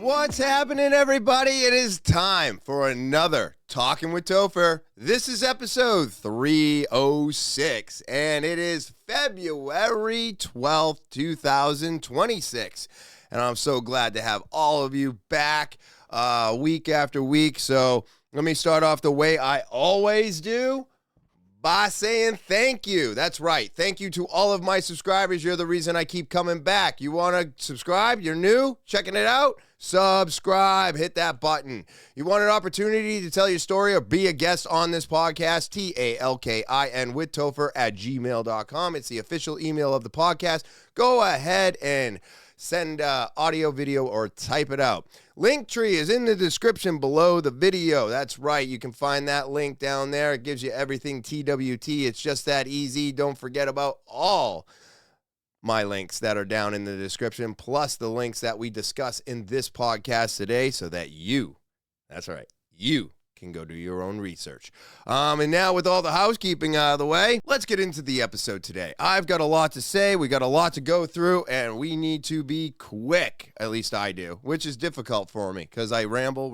What's happening, everybody? It is time for another Talking with Topher. This is episode 306, and it is February 12th, 2026. And I'm so glad to have all of you back week after week. So let me start off the way I always do, by saying thank you. That's right. Thank you to all of my subscribers. You're the reason I keep coming back. You want to subscribe? You're new? Checking it out? Subscribe. Hit that button. You want an opportunity to tell your story or be a guest on this podcast? TALKIN with Topher at gmail.com. It's the official email of the podcast. Go ahead and send audio, video, or type it out. Linktree is in the description below the video. That's right. You can find that link down there. It gives you everything TWT. It's just that easy. Don't forget about all my links that are down in the description, plus the links that we discuss in this podcast today so that you, that's right, you can go do your own research. And now with all the housekeeping out of the way, let's get into the episode today. I've got a lot to say. We got a lot to go through, and we need to be quick. At least I do, which is difficult for me because I ramble.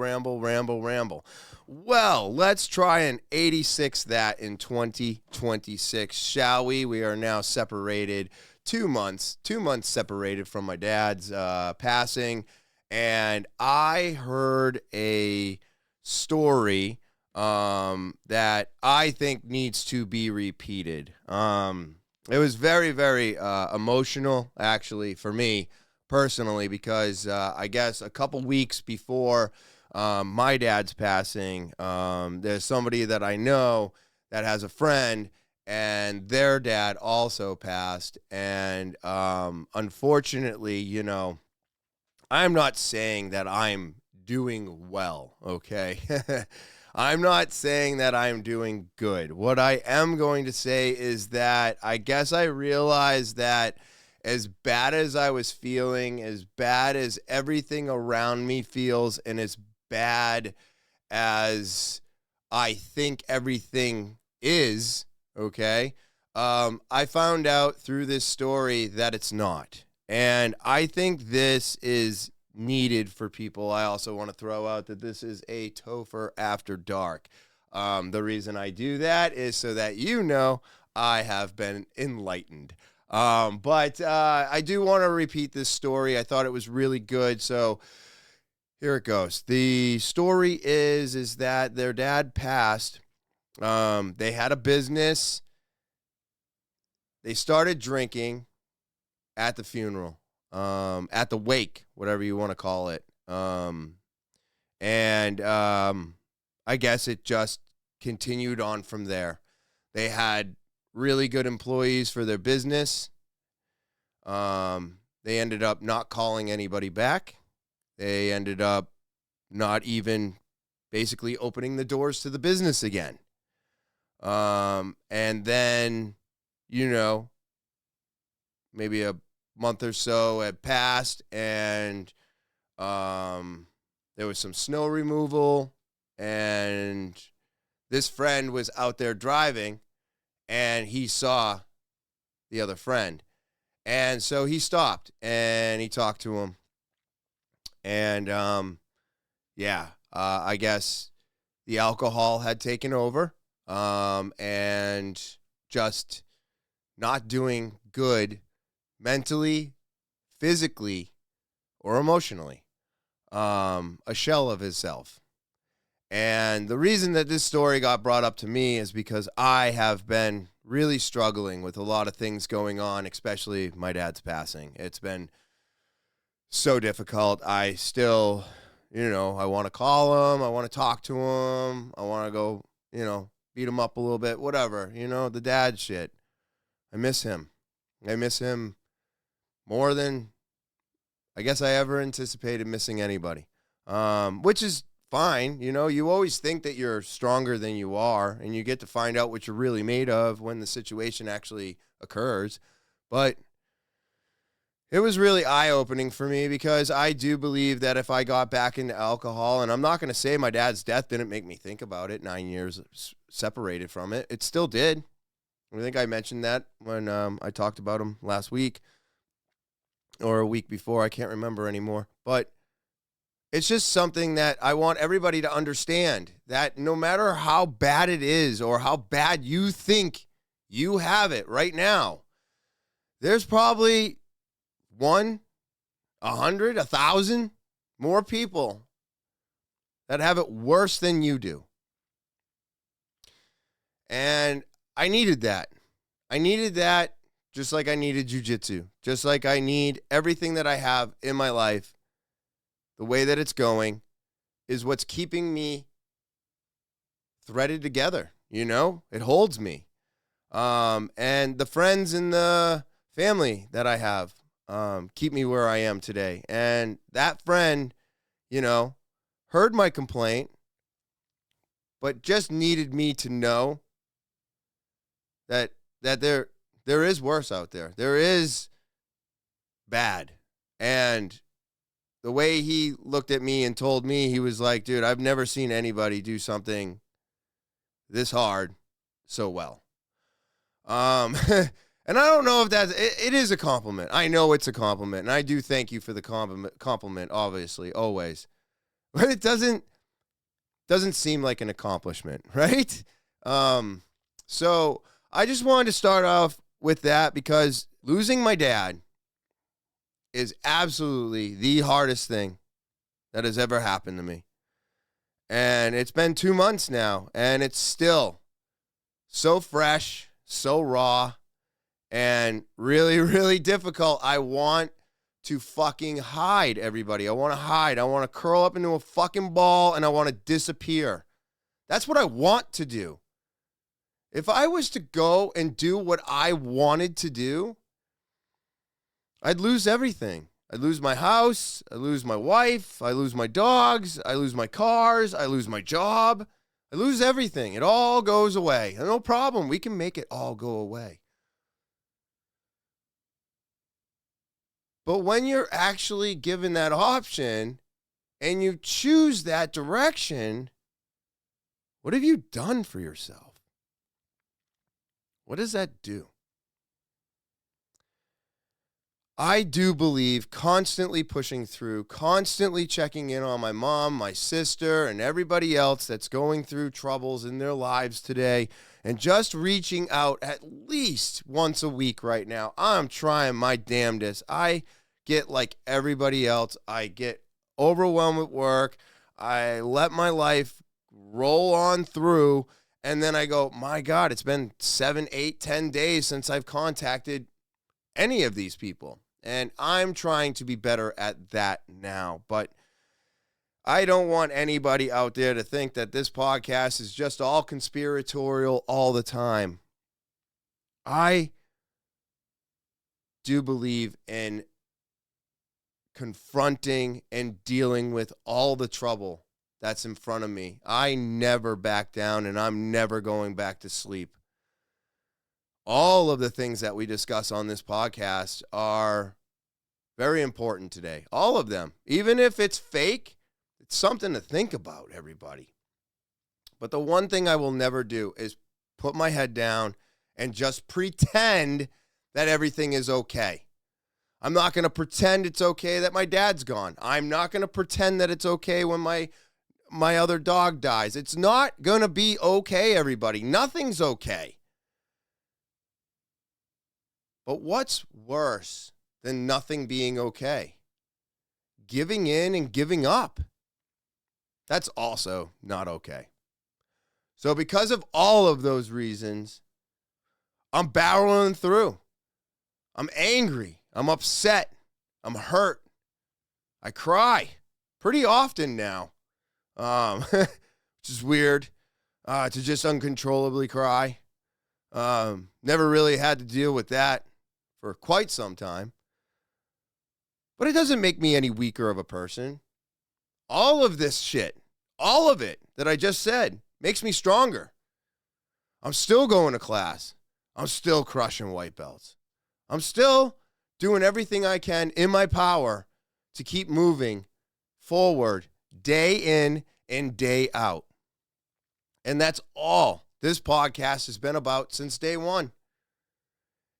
Well, let's try and 86 that in 2026, shall we? We are now separated 2 months separated from my dad's passing, and I heard a story that I think needs to be repeated. It was very, very emotional, actually, for me personally, because I guess a couple weeks before my dad's passing, there's somebody that I know that has a friend, and their dad also passed. And unfortunately, you know, I'm not saying that I'm doing well, okay? I'm not saying that I'm doing good. What I am going to say is that I guess I realized that as bad as I was feeling, as bad as everything around me feels, and as bad as I think everything is, okay, I found out through this story that it's not. And I think this is needed for people. I also want to throw out that this is a Topher After Dark. The reason I do that is so that you know I have been enlightened. But I do want to repeat this story. I thought it was really good. So here it goes. The story is that their dad passed. They had a business. They started drinking at the funeral, at the wake, whatever you want to call it. And I guess it just continued on from there. They had really good employees for their business. They ended up not calling anybody back. They ended up not even basically opening the doors to the business again. And then, you know, maybe a month or so had passed, and there was some snow removal, and this friend was out there driving, and he saw the other friend. And so he stopped, and he talked to him. And, I guess the alcohol had taken over, and just not doing good mentally, physically, or emotionally. A shell of himself. And the reason that this story got brought up to me is because I have been really struggling with a lot of things going on, especially my dad's passing. It's been so difficult. I still, I want to call him. I want to talk to him. I want to go, beat him up a little bit, whatever, the dad shit. I miss him. I miss him more than I guess I ever anticipated missing anybody, which is fine. You always think that you're stronger than you are, and you get to find out what you're really made of when the situation actually occurs. But it was really eye-opening for me, because I do believe that if I got back into alcohol, and I'm not going to say my dad's death didn't make me think about it, 9 years separated from it. It still did. I think I mentioned that when I talked about him last week or a week before. I can't remember anymore. But it's just something that I want everybody to understand, that no matter how bad it is or how bad you think you have it right now, there's probably 100, 1,000 more people that have it worse than you do. And I needed that. I needed that just like I needed jujitsu, just like I need everything that I have in my life. The way that it's going is what's keeping me threaded together. You know, it holds me. And the friends and the family that I have keep me where I am today. And that friend, you know, heard my complaint, but just needed me to know that there is worse out there. There is bad. And the way he looked at me and told me, he was like, dude, I've never seen anybody do something this hard so well. And I don't know if it is a compliment. I know it's a compliment. And I do thank you for the compliment, obviously, always. But it doesn't seem like an accomplishment, right? So I just wanted to start off with that because losing my dad is absolutely the hardest thing that has ever happened to me. And it's been 2 months now, and it's still so fresh, so raw, and really, really difficult. I want to fucking hide, everybody. I want to hide. I want to curl up into a fucking ball, and I want to disappear. That's what I want to do. If I was to go and do what I wanted to do, I'd lose everything. I'd lose my house. I'd lose my wife. I lose my dogs. I lose my cars. I lose my job. I lose everything. It all goes away. No problem. We can make it all go away. But when you're actually given that option and you choose that direction, what have you done for yourself? What does that do? I do believe constantly pushing through, constantly checking in on my mom, my sister, and everybody else that's going through troubles in their lives today, and just reaching out at least once a week right now. I'm trying my damnedest. I get like everybody else. I get overwhelmed with work. I let my life roll on through, and then I go, my God, it's been 7, 8, 10 days since I've contacted any of these people. And I'm trying to be better at that now. But I don't want anybody out there to think that this podcast is just all conspiratorial all the time. I do believe in confronting and dealing with all the trouble that's in front of me. I never back down, and I'm never going back to sleep. All of the things that we discuss on this podcast are very important today. All of them. Even if it's fake, it's something to think about, everybody. But the one thing I will never do is put my head down and just pretend that everything is okay. I'm not going to pretend it's okay that my dad's gone. I'm not going to pretend that it's okay when my other dog dies. It's not going to be okay, everybody. Nothing's okay. But what's worse than nothing being okay? Giving in and giving up. That's also not okay. So because of all of those reasons, I'm barreling through. I'm angry. I'm upset. I'm hurt. I cry pretty often now, which is weird, to just uncontrollably cry. Never really had to deal with that for quite some time. But it doesn't make me any weaker of a person. All of this shit, all of it that I just said, makes me stronger. I'm still going to class. I'm still crushing white belts. I'm still doing everything I can in my power to keep moving forward day in and day out. And that's all this podcast has been about since day one.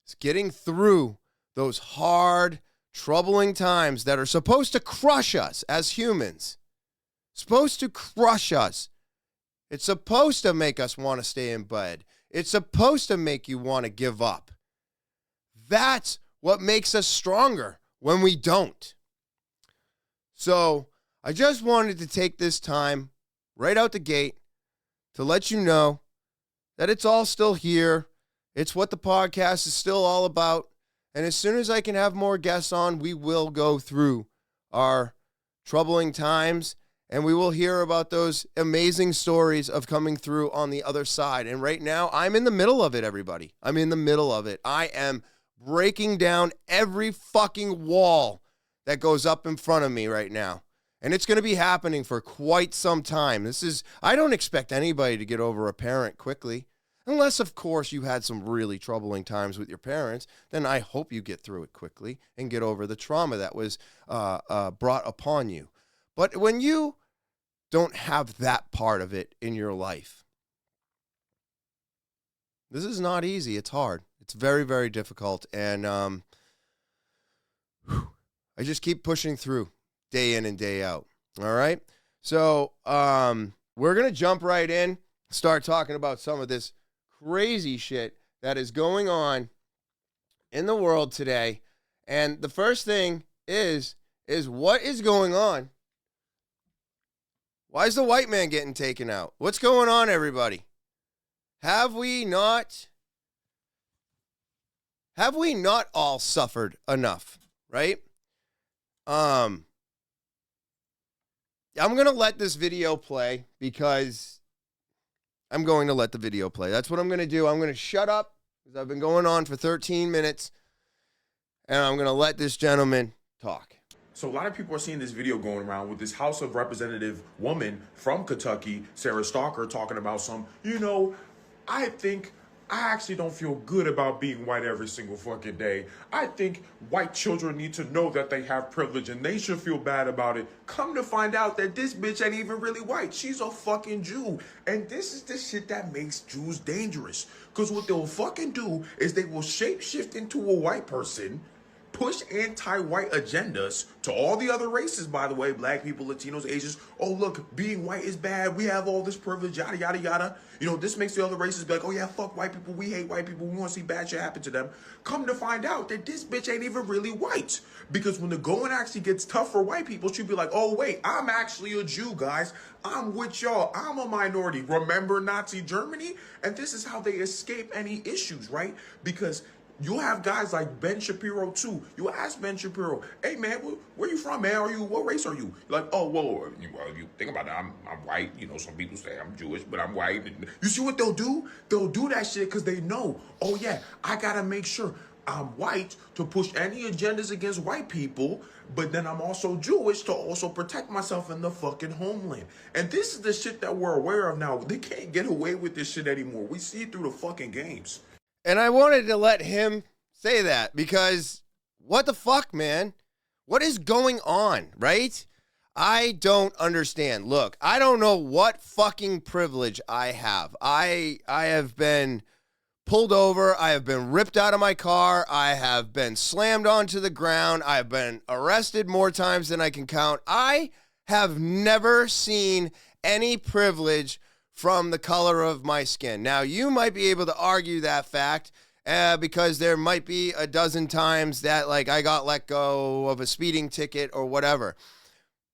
It's getting through those hard, troubling times that are supposed to crush us as humans. supposed to crush us. It's supposed to make us want to stay in bed. It's supposed to make you want to give up. That's what makes us stronger when we don't. So I just wanted to take this time right out the gate to let you know that it's all still here. It's what the podcast is still all about. And as soon as I can have more guests on, we will go through our troubling times and we will hear about those amazing stories of coming through on the other side. And right now, I'm in the middle of it, everybody. I'm in the middle of it. I am breaking down every fucking wall that goes up in front of me right now. And it's going to be happening for quite some time. I don't expect anybody to get over a parent quickly. Unless, of course, you had some really troubling times with your parents, then I hope you get through it quickly and get over the trauma that was brought upon you. But when you don't have that part of it in your life, this is not easy. It's hard. It's very, very difficult. And I just keep pushing through day in and day out. All right? So we're going to jump right in, start talking about some of this crazy shit that is going on in the world today. And the first thing is what is going on? Why is the white man getting taken out? What's going on, everybody? Have we not all suffered enough, right? I'm going to let this video play because I'm going to let the video play. That's what I'm going to do. I'm going to shut up because I've been going on for 13 minutes, and I'm going to let this gentleman talk. So a lot of people are seeing this video going around with this House of Representative woman from Kentucky, Sarah Stalker, talking about I actually don't feel good about being white every single fucking day. I think white children need to know that they have privilege and they should feel bad about it. Come to find out that this bitch ain't even really white. She's a fucking Jew. And this is the shit that makes Jews dangerous. Because what they'll fucking do is they will shapeshift into a white person, push anti-white agendas to all the other races, by the way, black people, Latinos, Asians. Oh, look, being white is bad. We have all this privilege, yada, yada, yada. This makes the other races be like, oh, yeah, fuck white people. We hate white people. We want to see bad shit happen to them. Come to find out that this bitch ain't even really white. Because when the going actually gets tough for white people, she'll be like, oh, wait, I'm actually a Jew, guys. I'm with y'all. I'm a minority. Remember Nazi Germany? And this is how they escape any issues, right? Because you'll have guys like Ben Shapiro, too. You ask Ben Shapiro, hey, man, where you from, man? What race are you? You're like, oh, well, you think about it, I'm white. Some people say I'm Jewish, but I'm white. You see what they'll do? They'll do that shit because they know, oh, yeah, I got to make sure I'm white to push any agendas against white people, but then I'm also Jewish to also protect myself in the fucking homeland. And this is the shit that we're aware of now. They can't get away with this shit anymore. We see it through the fucking games. And I wanted to let him say that because what the fuck, man? What is going on, right? I don't understand. Look, I don't know what fucking privilege I have. I have been pulled over. I have been ripped out of my car. I have been slammed onto the ground. I've been arrested more times than I can count. I have never seen any privilege from the color of my skin. Now, you might be able to argue that fact because there might be a dozen times that, I got let go of a speeding ticket or whatever.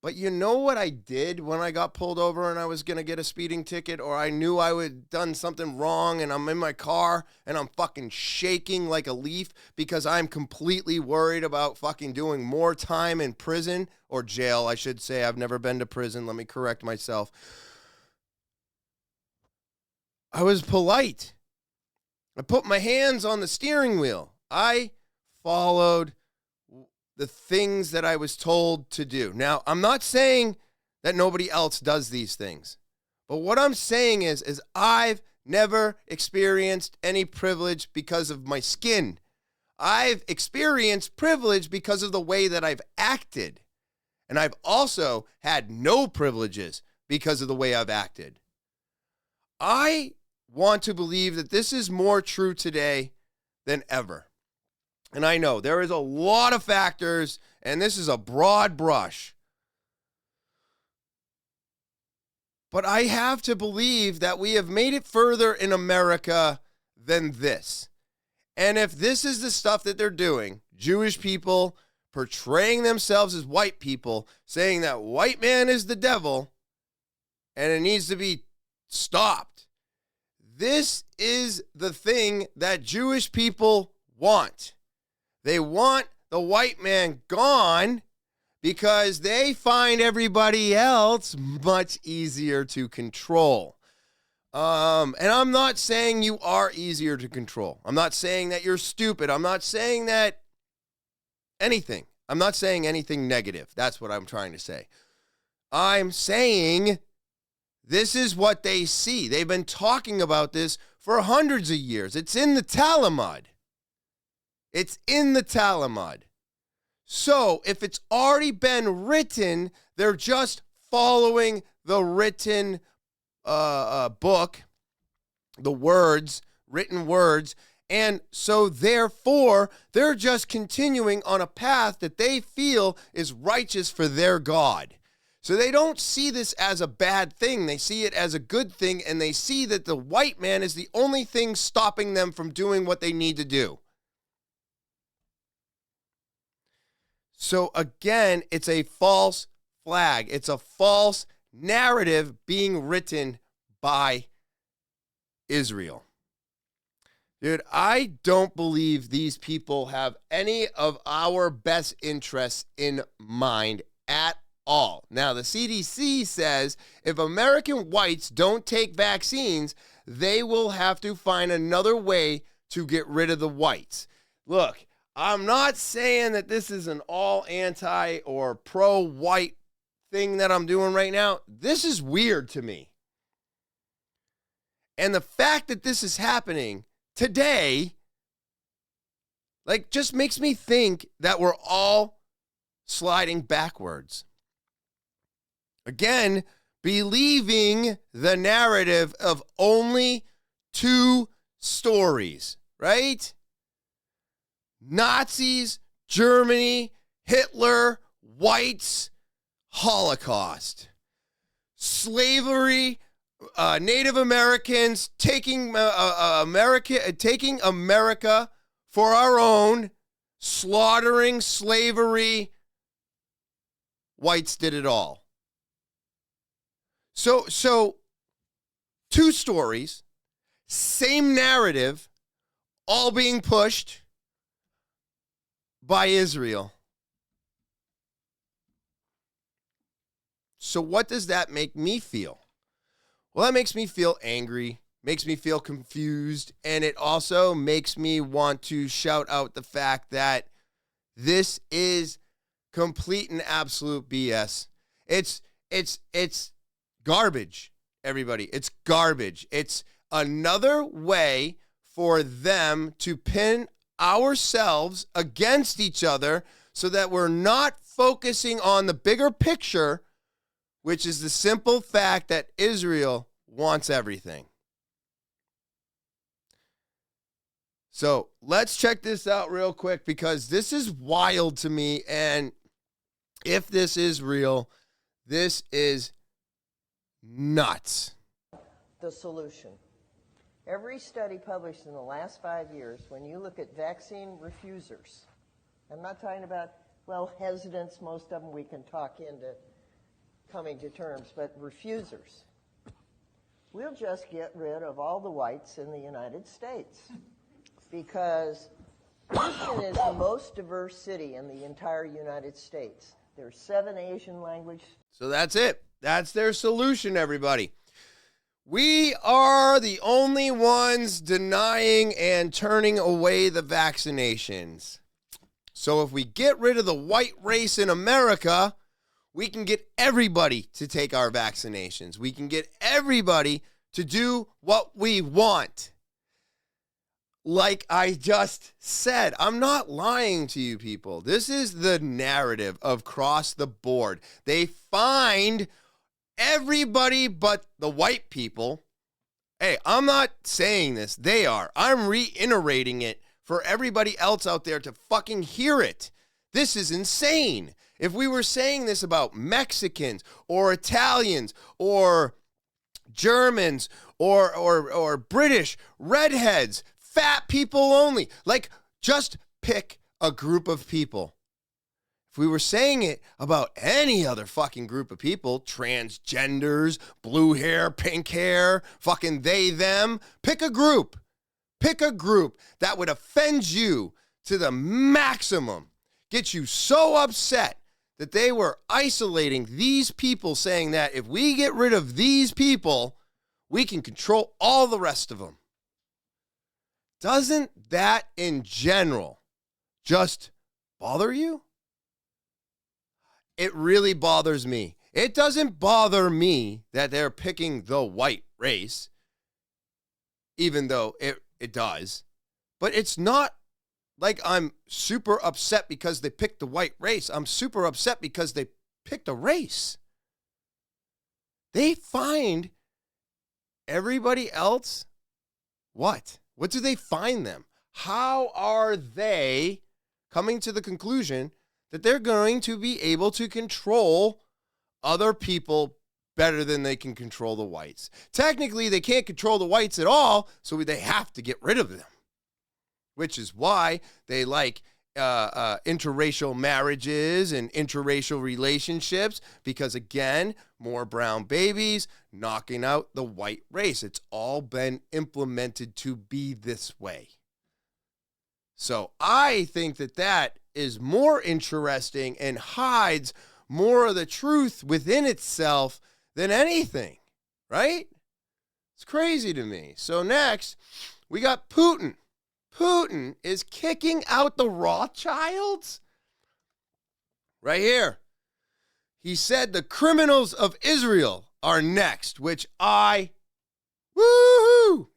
But you know what I did when I got pulled over and I was going to get a speeding ticket, or I knew I had done something wrong and I'm in my car and I'm fucking shaking like a leaf because I'm completely worried about fucking doing more time in prison or jail, I should say. I've never been to prison. Let me correct myself. I was polite. I put my hands on the steering wheel. I followed the things that I was told to do. Now, I'm not saying that nobody else does these things. But what I'm saying is I've never experienced any privilege because of my skin. I've experienced privilege because of the way that I've acted. And I've also had no privileges because of the way I've acted. I want to believe that this is more true today than ever. And I know there is a lot of factors, and this is a broad brush. But I have to believe that we have made it further in America than this. And if this is the stuff that they're doing, Jewish people portraying themselves as white people, saying that white man is the devil and it needs to be stopped. This is the thing that Jewish people want. They want the white man gone because they find everybody else much easier to control. And I'm not saying you are easier to control. I'm not saying that you're stupid. I'm not saying that anything. I'm not saying anything negative. That's what I'm trying to say. I'm saying this is what they see. They've been talking about this for hundreds of years. It's in the Talmud. It's in the Talmud. So if it's already been written, they're just following the written book, the words, written words. And so therefore, they're just continuing on a path that they feel is righteous for their God. So they don't see this as a bad thing. They see it as a good thing, and they see that the white man is the only thing stopping them from doing what they need to do. So again, it's a false flag. It's a false narrative being written by Israel. Dude, I don't believe these people have any of our best interests in mind at all. Now, the CDC says if American whites don't take vaccines, they will have to find another way to get rid of the whites. Look, I'm not saying that this is an all anti or pro-white thing that I'm doing right now. This is weird to me. And the fact that this is happening today, just makes me think that we're all sliding backwards. Again, believing the narrative of only two stories, right? Nazis, Germany, Hitler, whites, Holocaust, slavery, Native Americans taking America for our own, slaughtering, slavery. Whites did it all. So two stories, same narrative, all being pushed by Israel. So what does that make me feel? Well, that makes me feel angry, makes me feel confused, and it also makes me want to shout out the fact that this is complete and absolute BS. It's garbage, everybody. It's garbage. It's another way for them to pin ourselves against each other so that we're not focusing on the bigger picture, which is the simple fact that Israel wants everything. So let's check this out real quick because this is wild to me. And if this is real, this is nuts. The solution. Every study published in the last 5 years, when you look at vaccine refusers, I'm not talking about, hesitants, most of them we can talk into coming to terms, but refusers. We'll just get rid of all the whites in the United States because Houston is the most diverse city in the entire United States. There's 7 Asian languages. So that's it. That's their solution, everybody. We are the only ones denying and turning away the vaccinations. So if we get rid of the white race in America, we can get everybody to take our vaccinations. We can get everybody to do what we want. Like I just said, I'm not lying to you people. This is the narrative of across the board. They find everybody but the white people. Hey, I'm not saying this. They are. I'm reiterating it for everybody else out there to fucking hear it. This is insane. If we were saying this about Mexicans or Italians or Germans or British, redheads, fat people only. Like, just pick a group of people. If we were saying it about any other fucking group of people, transgenders, blue hair, pink hair, fucking they, them, pick a group. Pick a group that would offend you to the maximum, get you so upset that they were isolating these people, saying that if we get rid of these people, we can control all the rest of them. Doesn't that in general just bother you? It really bothers me. It doesn't bother me that they're picking the white race, even though it does. But it's not like I'm super upset because they picked the white race. I'm super upset because they picked a race. They find everybody else what? What do they find them? How are they coming to the conclusion that they're going to be able to control other people better than they can control the whites? Technically, they can't control the whites at all, so they have to get rid of them, which is why they like interracial marriages and interracial relationships, because, again, more brown babies, knocking out the white race. It's all been implemented to be this way. So I think that is more interesting and hides more of the truth within itself than anything, right? It's crazy to me. So next, we got Putin. Putin is kicking out the Rothschilds? Right here. He said the criminals of Israel are next, which woohoo!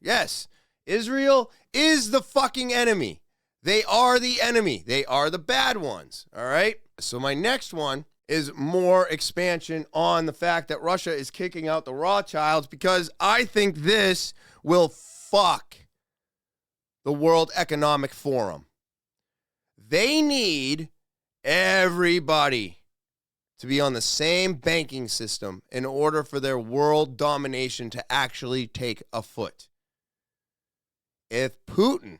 Yes, Israel is the fucking enemy. They are the enemy. They are the bad ones, all right? So my next one is more expansion on the fact that Russia is kicking out the Rothschilds, because I think this will fuck the World Economic Forum. They need everybody to be on the same banking system in order for their world domination to actually take a foot. If Putin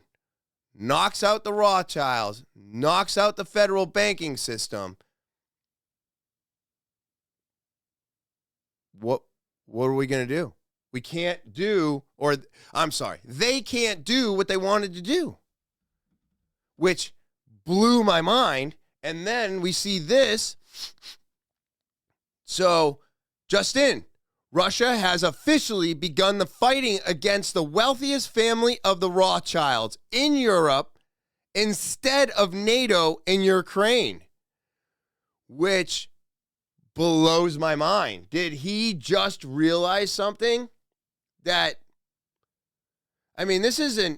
knocks out the Rothschilds, knocks out the federal banking system, what are we going to do? We can't do, they can't do what they wanted to do, which blew my mind. And then we see this. So, just in, Russia has officially begun the fighting against the wealthiest family of the Rothschilds in Europe instead of NATO in Ukraine, which blows my mind. Did he just realize something? This is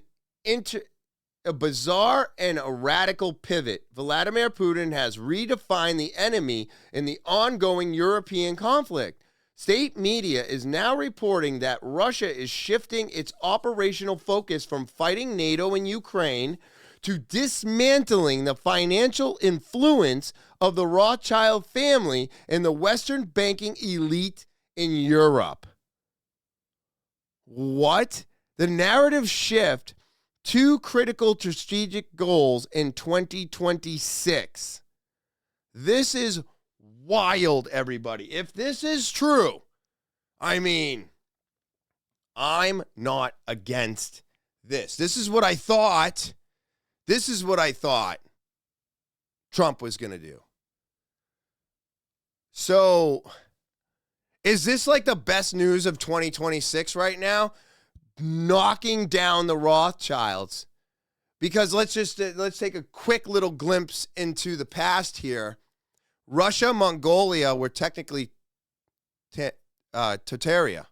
a bizarre and a radical pivot. Vladimir Putin has redefined the enemy in the ongoing European conflict. State media is now reporting that Russia is shifting its operational focus from fighting NATO in Ukraine to dismantling the financial influence of the Rothschild family and the Western banking elite in Europe. What? The narrative shift two critical strategic goals in 2026. This is wild, everybody. If this is true, I'm not against this. This is what I thought Trump was going to do. So, is this like the best news of 2026 right now? Knocking down the Rothschilds. Because let's take a quick little glimpse into the past here. Russia, Mongolia were technically Tartaria.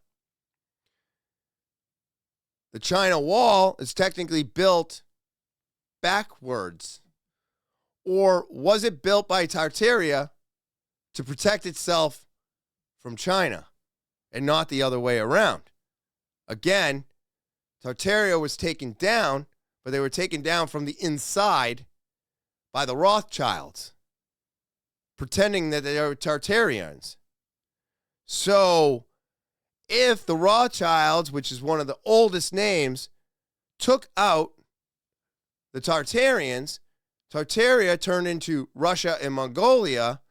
The China Wall is technically built backwards. Or was it built by Tartaria to protect itself from China and not the other way around? Again, Tartaria was taken down, but they were taken down from the inside by the Rothschilds, pretending that they are Tartarians. So, if the Rothschilds, which is one of the oldest names, took out the Tartarians, Tartaria turned into Russia and Mongolia.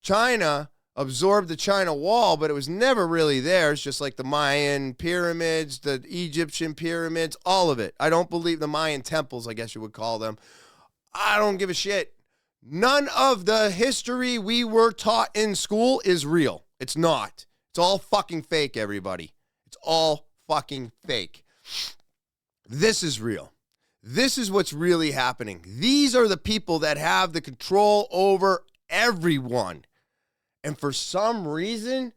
China absorbed the China Wall, but it was never really theirs, just like the Mayan pyramids, the Egyptian pyramids, all of it. I don't believe the Mayan temples, I guess you would call them. I don't give a shit. None of the history we were taught in school is real. It's not. It's all fucking fake, everybody. It's all fucking fake. This is real. This is what's really happening. These are the people that have the control over everyone. And for some reason,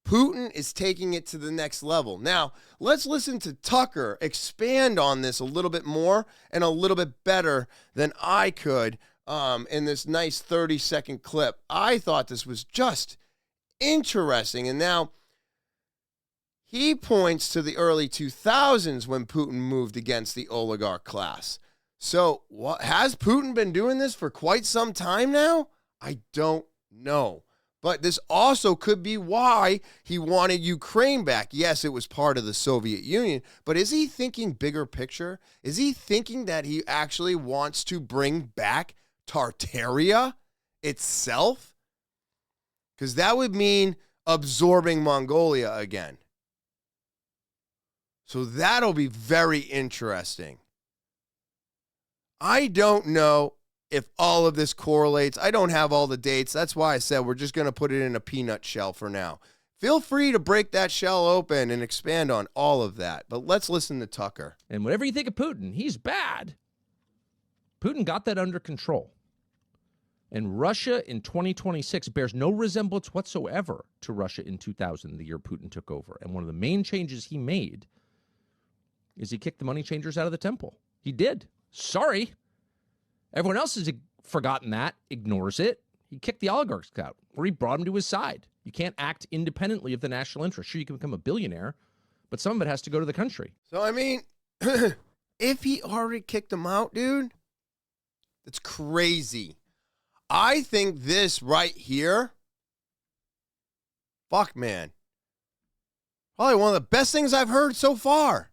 Putin is taking it to the next level. Now, let's listen to Tucker expand on this a little bit more and a little bit better than I could in this nice 30-second clip. I thought this was just interesting. And now he points to the early 2000s when Putin moved against the oligarch class. So has Putin been doing this for quite some time now? I don't know. But this also could be why he wanted Ukraine back. Yes, it was part of the Soviet Union, but is he thinking bigger picture? Is he thinking that he actually wants to bring back Tartaria itself? Because that would mean absorbing Mongolia again. So that'll be very interesting. I don't know if all of this correlates. I don't have all the dates. That's why I said we're just going to put it in a peanut shell for now. Feel free to break that shell open and expand on all of that. But let's listen to Tucker. And whatever you think of Putin, he's bad. Putin got that under control. And Russia in 2026 bears no resemblance whatsoever to Russia in 2000, the year Putin took over. And one of the main changes he made is he kicked the money changers out of the temple. He did. Sorry. Everyone else has forgotten that, ignores it. He kicked the oligarchs out, or he brought them to his side. You can't act independently of the national interest. Sure, you can become a billionaire, but some of it has to go to the country. So, I mean, if he already kicked them out, dude, that's crazy. I think this right here, fuck, man, probably one of the best things I've heard so far.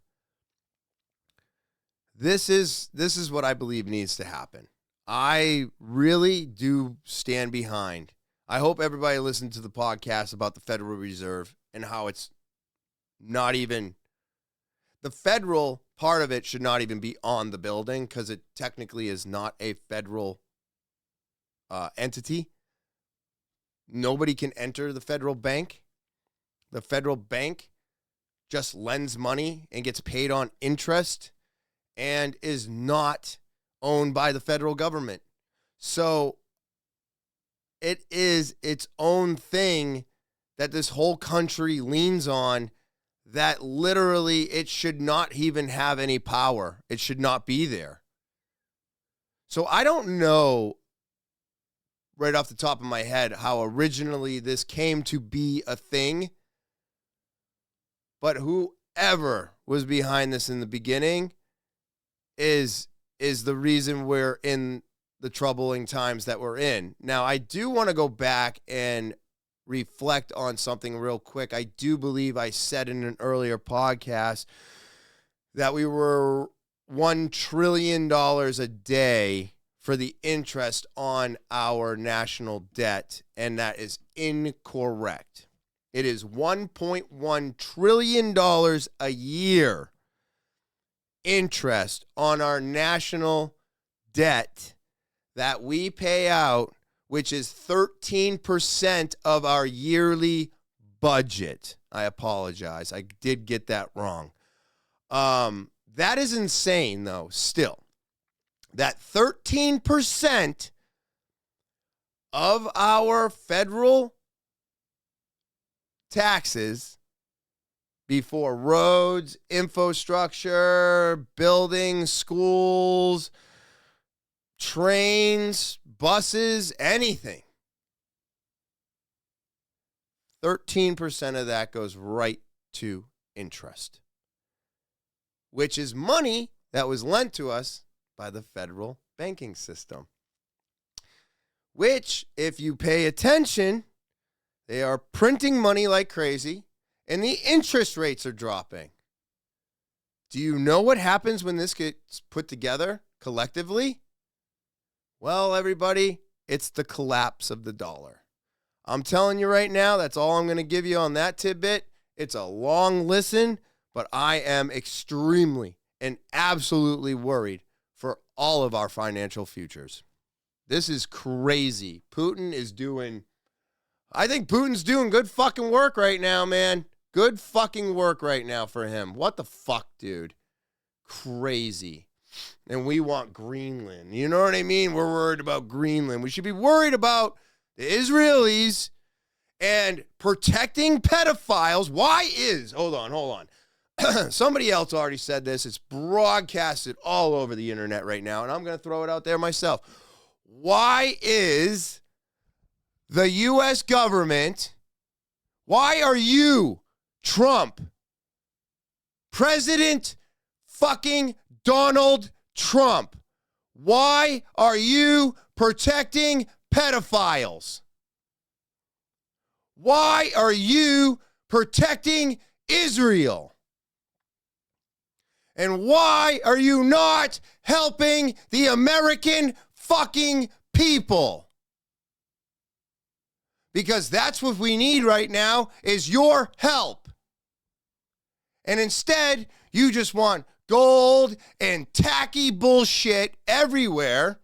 This is what I believe needs to happen. I really do stand behind. I hope everybody listened to the podcast about the Federal Reserve and how it's not even, the federal part of it should not even be on the building because it technically is not a federal entity. Nobody can enter the federal bank. The federal bank just lends money and gets paid on interest and is not owned by the federal government. So it is its own thing that this whole country leans on, that literally it should not even have any power. It should not be there. So I don't know right off the top of my head how originally this came to be a thing, but whoever was behind this in the beginning is the reason we're in the troubling times that we're in. Now, I do want to go back and reflect on something real quick. I do believe I said in an earlier podcast that we were $1 trillion a day for the interest on our national debt, and that is incorrect. It is $1.1 trillion a year interest on our national debt that we pay out, which is 13% of our yearly budget. I apologize. I did get that wrong. That is insane, though, still. That 13% of our federal taxes before roads, infrastructure, buildings, schools, trains, buses, anything. 13% of that goes right to interest, which is money that was lent to us by the federal banking system, which, if you pay attention, they are printing money like crazy. and the interest rates are dropping. Do you know what happens when this gets put together collectively? Well, everybody, it's the collapse of the dollar. I'm telling you right now, that's all I'm going to give you on that tidbit. It's a long listen, but I am extremely and absolutely worried for all of our financial futures. This is crazy. I think Putin's doing good fucking work right now, man. Good fucking work right now for him. What the fuck, dude? Crazy. And we want Greenland. You know what I mean? We're worried about Greenland. We should be worried about the Israelis and protecting pedophiles. Hold on. Somebody else already said this. It's broadcasted all over the internet right now, and I'm going to throw it out there myself. Why is the U.S. government, why are you, Trump, President fucking Donald Trump, why are you protecting pedophiles? Why are you protecting Israel? And why are you not helping the American fucking people? Because that's what we need right now is your help. And instead, you just want gold and tacky bullshit everywhere.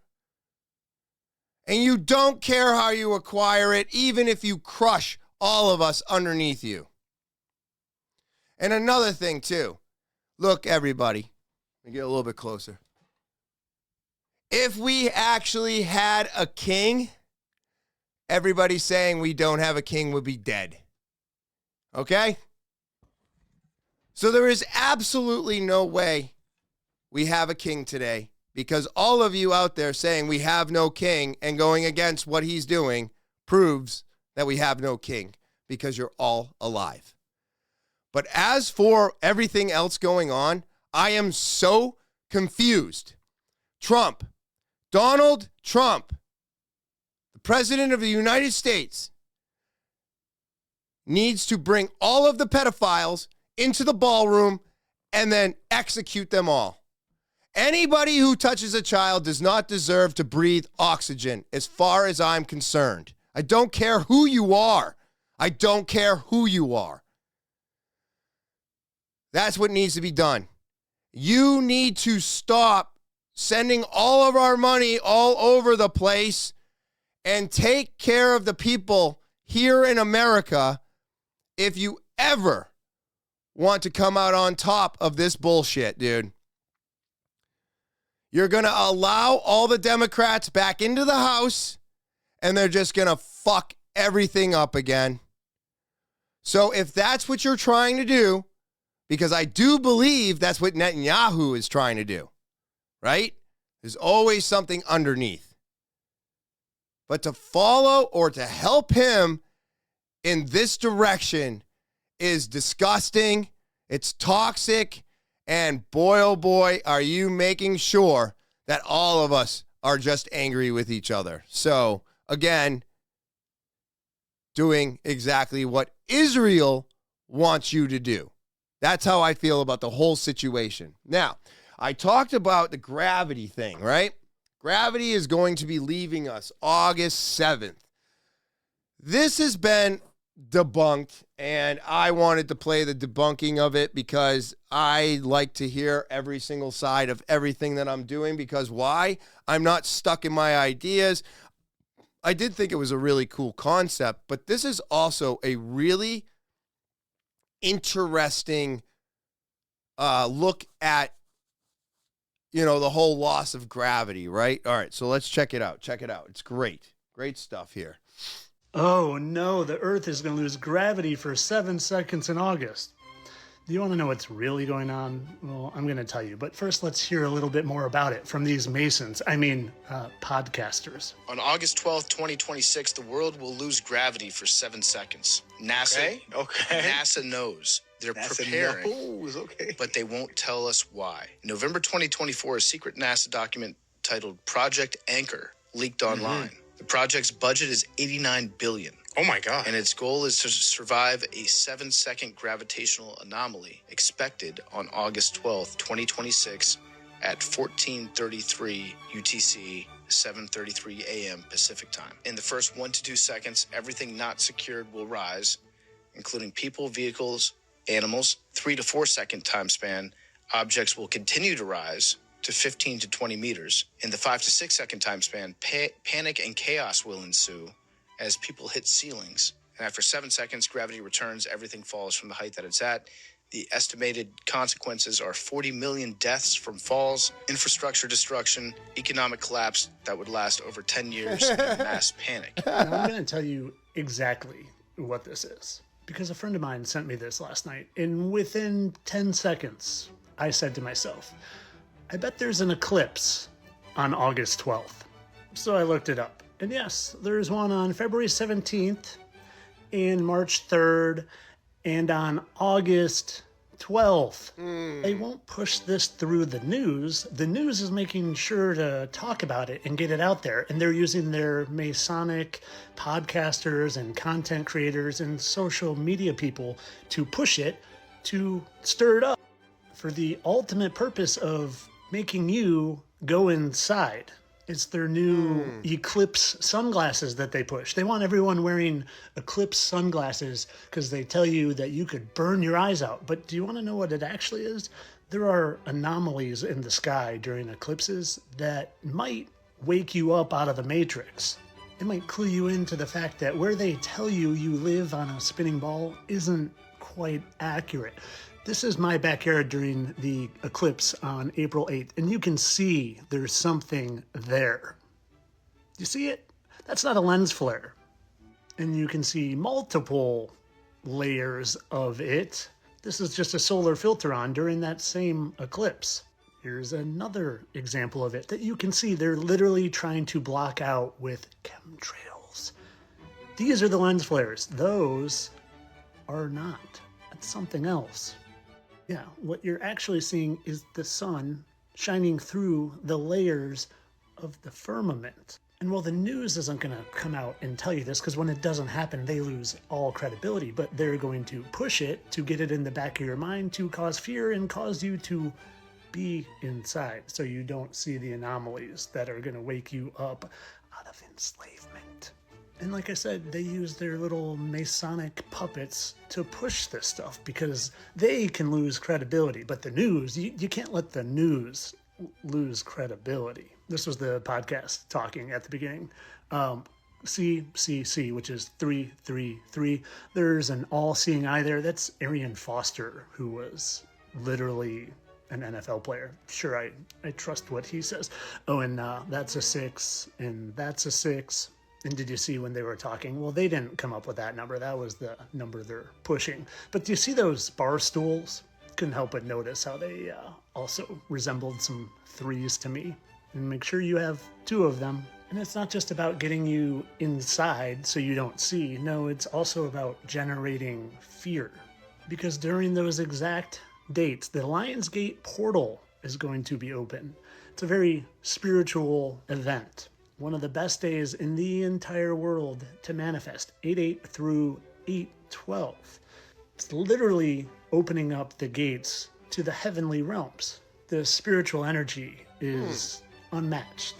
And you don't care how you acquire it, even if you crush all of us underneath you. And another thing, too. Look, everybody, let me get a little bit closer. If we actually had a king, everybody saying we don't have a king would be dead. Okay? So there is absolutely no way we have a king today, because all of you out there saying we have no king and going against what he's doing proves that we have no king, because you're all alive. But as for everything else going on, I am so confused. Trump, Donald Trump, the President of the United States, needs to bring all of the pedophiles into the ballroom and then execute them all. Anybody who touches a child does not deserve to breathe oxygen, as far as I'm concerned. I don't care who you are. I don't care who you are. That's what needs to be done. You need to stop sending all of our money all over the place and take care of the people here in America if you ever want to come out on top of this bullshit, dude. You're going to allow all the Democrats back into the House, and they're just going to fuck everything up again. So if that's what you're trying to do, because I do believe that's what Netanyahu is trying to do, right? There's always something underneath. But to follow or to help him in this direction is disgusting. It's toxic. And boy, oh boy, are you making sure that all of us are just angry with each other. So, again, doing exactly what Israel wants you to do. That's how I feel about the whole situation. Now, I talked about the gravity thing, right? Gravity is going to be leaving us August 7th. This has been debunked, and I wanted to play the debunking of it because I like to hear every single side of everything that I'm doing, because why? I'm not stuck in my ideas. I did think it was a really cool concept, but this is also a really interesting look at, the whole loss of gravity, right? All right, so let's check it out. It's great. Great stuff here. Oh no, the Earth is going to lose gravity for 7 seconds in August. Do you want to know what's really going on? Well, I'm going to tell you, but first let's hear a little bit more about it from these podcasters. On August 12th, 2026, the world will lose gravity for 7 seconds. NASA knows. They're preparing, but they won't tell us why. November 2024, a secret NASA document titled Project Anchor leaked online. The project's budget is $89 billion. Oh my God. And its goal is to survive a 7-second gravitational anomaly expected on August 12th, 2026 at 14:33 UTC, 7:33 a.m. Pacific time. In the first 1 to 2 seconds, everything not secured will rise, including people, vehicles, animals. 3 to 4 second time span, objects will continue to rise to 15 to 20 meters. In the 5 to 6 second time span, panic and chaos will ensue as people hit ceilings. And after 7 seconds, gravity returns, everything falls from the height that it's at. The estimated consequences are 40 million deaths from falls, infrastructure destruction, economic collapse that would last over 10 years, and mass panic. Now, I'm going to tell you exactly what this is, because a friend of mine sent me this last night, and within 10 seconds, I said to myself, I bet there's an eclipse on August 12th. So I looked it up. And yes, there's one on February 17th and March 3rd and on August 12th. They won't push this through the news. The news is making sure to talk about it and get it out there. And they're using their Masonic podcasters and content creators and social media people to push it, to stir it up for the ultimate purpose of making you go inside. It's their new Eclipse sunglasses that they push. They want everyone wearing Eclipse sunglasses because they tell you that you could burn your eyes out. But do you want to know what it actually is? There are anomalies in the sky during eclipses that might wake you up out of the Matrix. It might clue you into the fact that where they tell you you live on a spinning ball isn't quite accurate. This is my backyard during the eclipse on April 8th, and you can see there's something there. You see it? That's not a lens flare. And you can see multiple layers of it. This is just a solar filter on during that same eclipse. Here's another example of it that you can see they're literally trying to block out with chemtrails. These are the lens flares. Those are not. That's something else. Yeah, what you're actually seeing is the sun shining through the layers of the firmament. And while the news isn't going to come out and tell you this, because when it doesn't happen, they lose all credibility, but they're going to push it to get it in the back of your mind to cause fear and cause you to be inside so you don't see the anomalies that are going to wake you up out of enslavement. And like I said, they use their little Masonic puppets to push this stuff because they can lose credibility. But the news, you can't let the news lose credibility. This was the podcast talking at the beginning. CCC, which is 333. There's an all-seeing eye there. That's Arian Foster, who was literally an NFL player. Sure, I trust what he says. Oh, and that's a 6, and that's a 6. And did you see when they were talking? Well, they didn't come up with that number. That was the number they're pushing. But do you see those bar stools? Couldn't help but notice how they also resembled some 3s to me. And make sure you have 2 of them. And it's not just about getting you inside so you don't see. No, it's also about generating fear. Because during those exact dates, the Lionsgate portal is going to be open. It's a very spiritual event. One of the best days in the entire world to manifest, 8/8 through 8/12. It's literally opening up the gates to the heavenly realms. The spiritual energy is unmatched.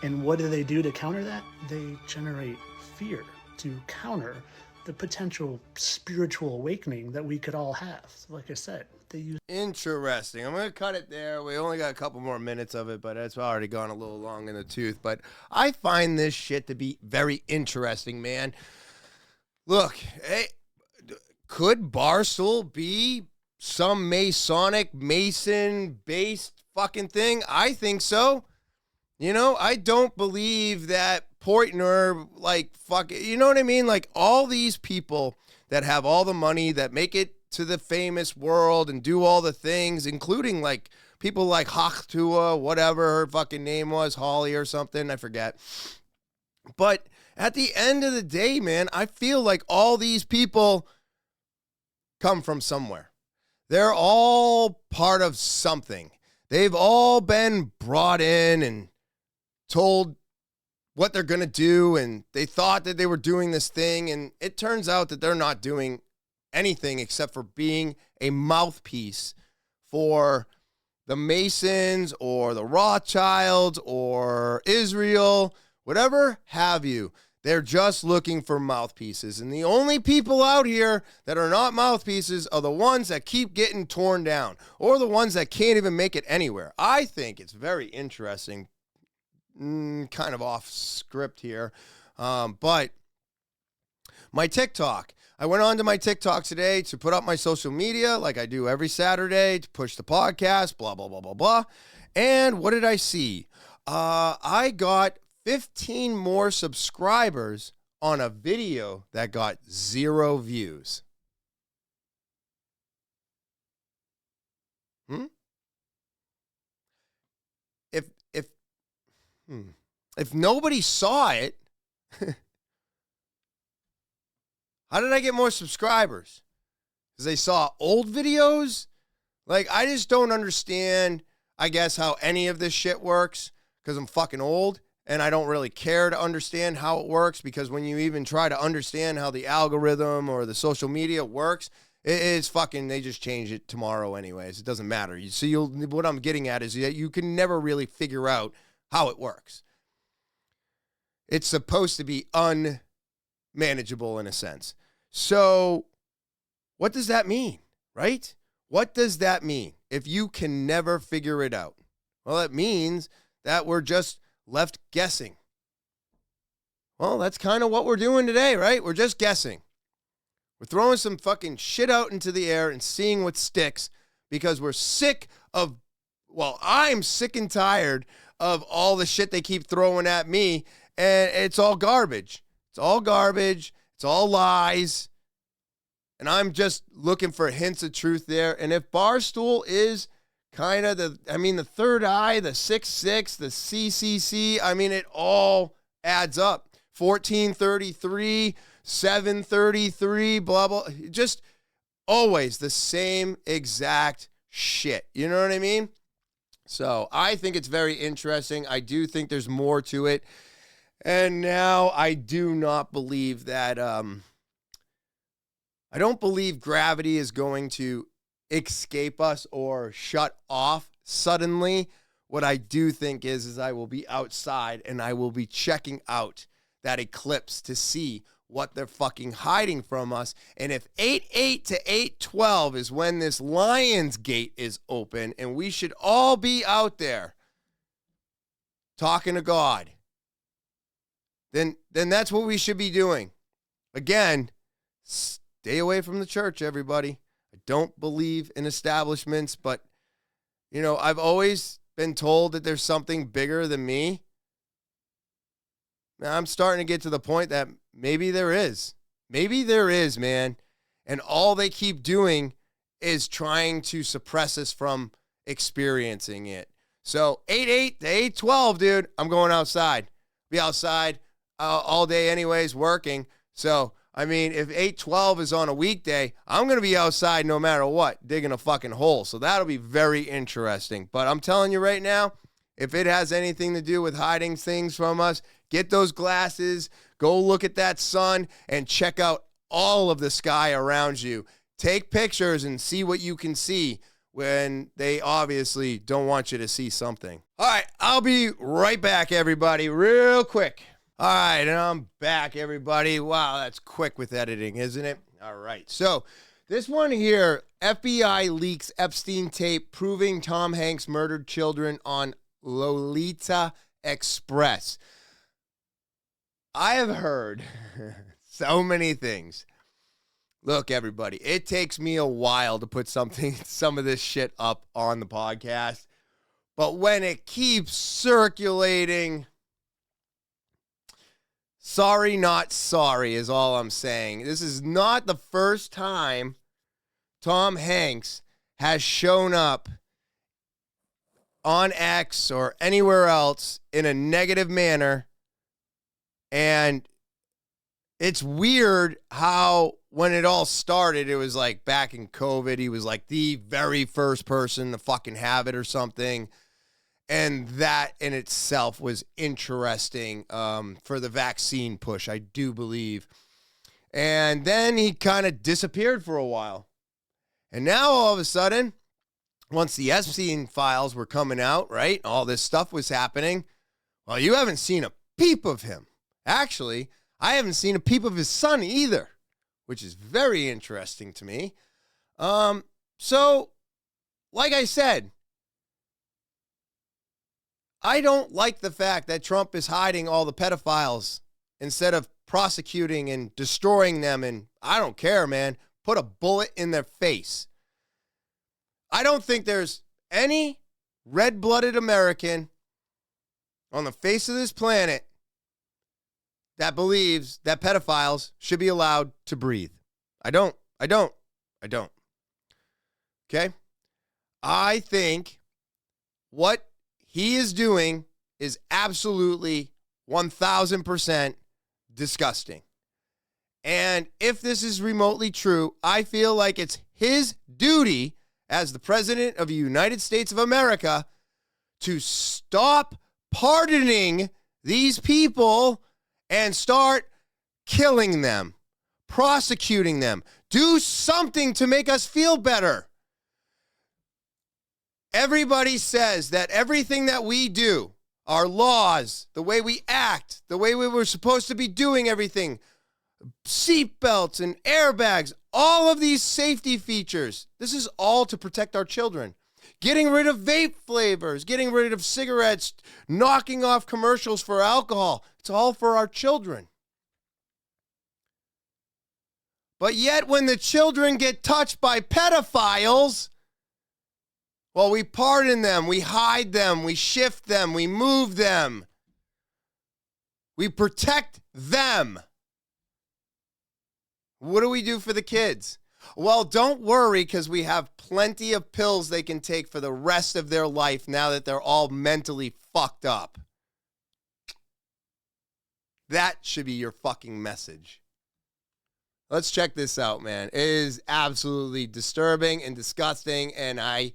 And what do they do to counter that? They generate fear to counter the potential spiritual awakening that we could all have. So like I said, they use... Interesting. I'm going to cut it there. We only got a couple more minutes of it, but it's already gone a little long in the tooth. But I find this shit to be very interesting, man. Look, hey, could Barstool be some Masonic, Mason-based fucking thing? I think so. You know, I don't believe that Portner, like, fuck, you know what I mean? Like, all these people that have all the money, that make it to the famous world and do all the things, including, like, people like Hachtua, whatever her fucking name was, Holly or something, I forget. But at the end of the day, man, I feel like all these people come from somewhere. They're all part of something. They've all been brought in and told what they're going to do, and they thought that they were doing this thing, and it turns out that they're not doing anything except for being a mouthpiece for the Masons or the Rothschilds or Israel, whatever have you. They're just looking for mouthpieces. And the only people out here that are not mouthpieces are the ones that keep getting torn down or the ones that can't even make it anywhere. I think it's very interesting, kind of off script here, but my TikTok. I went on to my TikTok today to put up my social media like I do every Saturday to push the podcast, blah, blah, blah, blah, blah. And what did I see? I got 15 more subscribers on a video that got 0 views. If nobody saw it, how did I get more subscribers? Because they saw old videos? Like, I just don't understand, I guess, how any of this shit works, because I'm fucking old, and I don't really care to understand how it works, because when you even try to understand how the algorithm or the social media works, it's fucking, they just change it tomorrow anyways. It doesn't matter. You see, what I'm getting at is that you can never really figure out how it works. It's supposed to be unmanageable in a sense. So what does that mean, right? What does that mean if you can never figure it out? Well, it means that we're just left guessing. Well, that's kind of what we're doing today, right? We're just guessing. We're throwing some fucking shit out into the air and seeing what sticks because we're sick of, well, I'm sick and tired of all the shit they keep throwing at me, and it's all garbage. It's all garbage. It's all lies. And I'm just looking for hints of truth there. And if Barstool is kind of the third eye, the 666, the CCC, it all adds up. 1433, 733, blah, blah. Just always the same exact shit. You know what I mean? So I think it's very interesting. I do think there's more to it. And now I do not believe that, I don't believe gravity is going to escape us or shut off suddenly. What I do think is I will be outside and I will be checking out that eclipse to see what they're fucking hiding from us. And if 8/8 to 8/12 is when this Lion's Gate is open and we should all be out there talking to God, then that's what we should be doing. Again, stay away from the church, everybody. I don't believe in establishments, but, I've always been told that there's something bigger than me. Now, I'm starting to get to the point that maybe there is. Maybe there is, man. And all they keep doing is trying to suppress us from experiencing it. So 8/8 to 8/12, dude, I'm going outside. Be outside all day anyways, working. So, if 8/12 is on a weekday, I'm going to be outside no matter what, digging a fucking hole. So that'll be very interesting. But I'm telling you right now, if it has anything to do with hiding things from us, get those glasses, go look at that sun, and check out all of the sky around you. Take pictures and see what you can see when they obviously don't want you to see something. All right, I'll be right back, everybody, real quick. All right, and I'm back, everybody. Wow, that's quick with editing, isn't it? All right, so this one here, FBI leaks Epstein tape proving Tom Hanks murdered children on Lolita Express. I have heard so many things. Look, everybody, it takes me a while to put some of this shit up on the podcast, but when it keeps circulating, sorry, not sorry is all I'm saying. This is not the first time Tom Hanks has shown up on X or anywhere else in a negative manner. And it's weird how when it all started, it was like back in COVID, he was like the very first person to fucking have it or something. And that in itself was interesting for the vaccine push, I do believe. And then he kind of disappeared for a while. And now all of a sudden, once the Epstein files were coming out, right, all this stuff was happening, well, you haven't seen a peep of him. Actually, I haven't seen a peep of his son either, which is very interesting to me. So, like I said, I don't like the fact that Trump is hiding all the pedophiles instead of prosecuting and destroying them. And I don't care, man. Put a bullet in their face. I don't think there's any red-blooded American on the face of this planet that believes that pedophiles should be allowed to breathe. I don't. Okay? I think what he is doing is absolutely 1,000% disgusting. And if this is remotely true, I feel like it's his duty as the President of the United States of America to stop pardoning these people and start killing them, prosecuting them. Do something to make us feel better. Everybody says that everything that we do, our laws, the way we act, the way we were supposed to be doing everything, seatbelts and airbags, all of these safety features, this is all to protect our children. Getting rid of vape flavors, getting rid of cigarettes, knocking off commercials for alcohol, it's all for our children. But yet when the children get touched by pedophiles, well, we pardon them, we hide them, we shift them, we move them. We protect them. What do we do for the kids? Well, don't worry, because we have plenty of pills they can take for the rest of their life now that they're all mentally fucked up. That should be your fucking message. Let's check this out, man. It is absolutely disturbing and disgusting, and I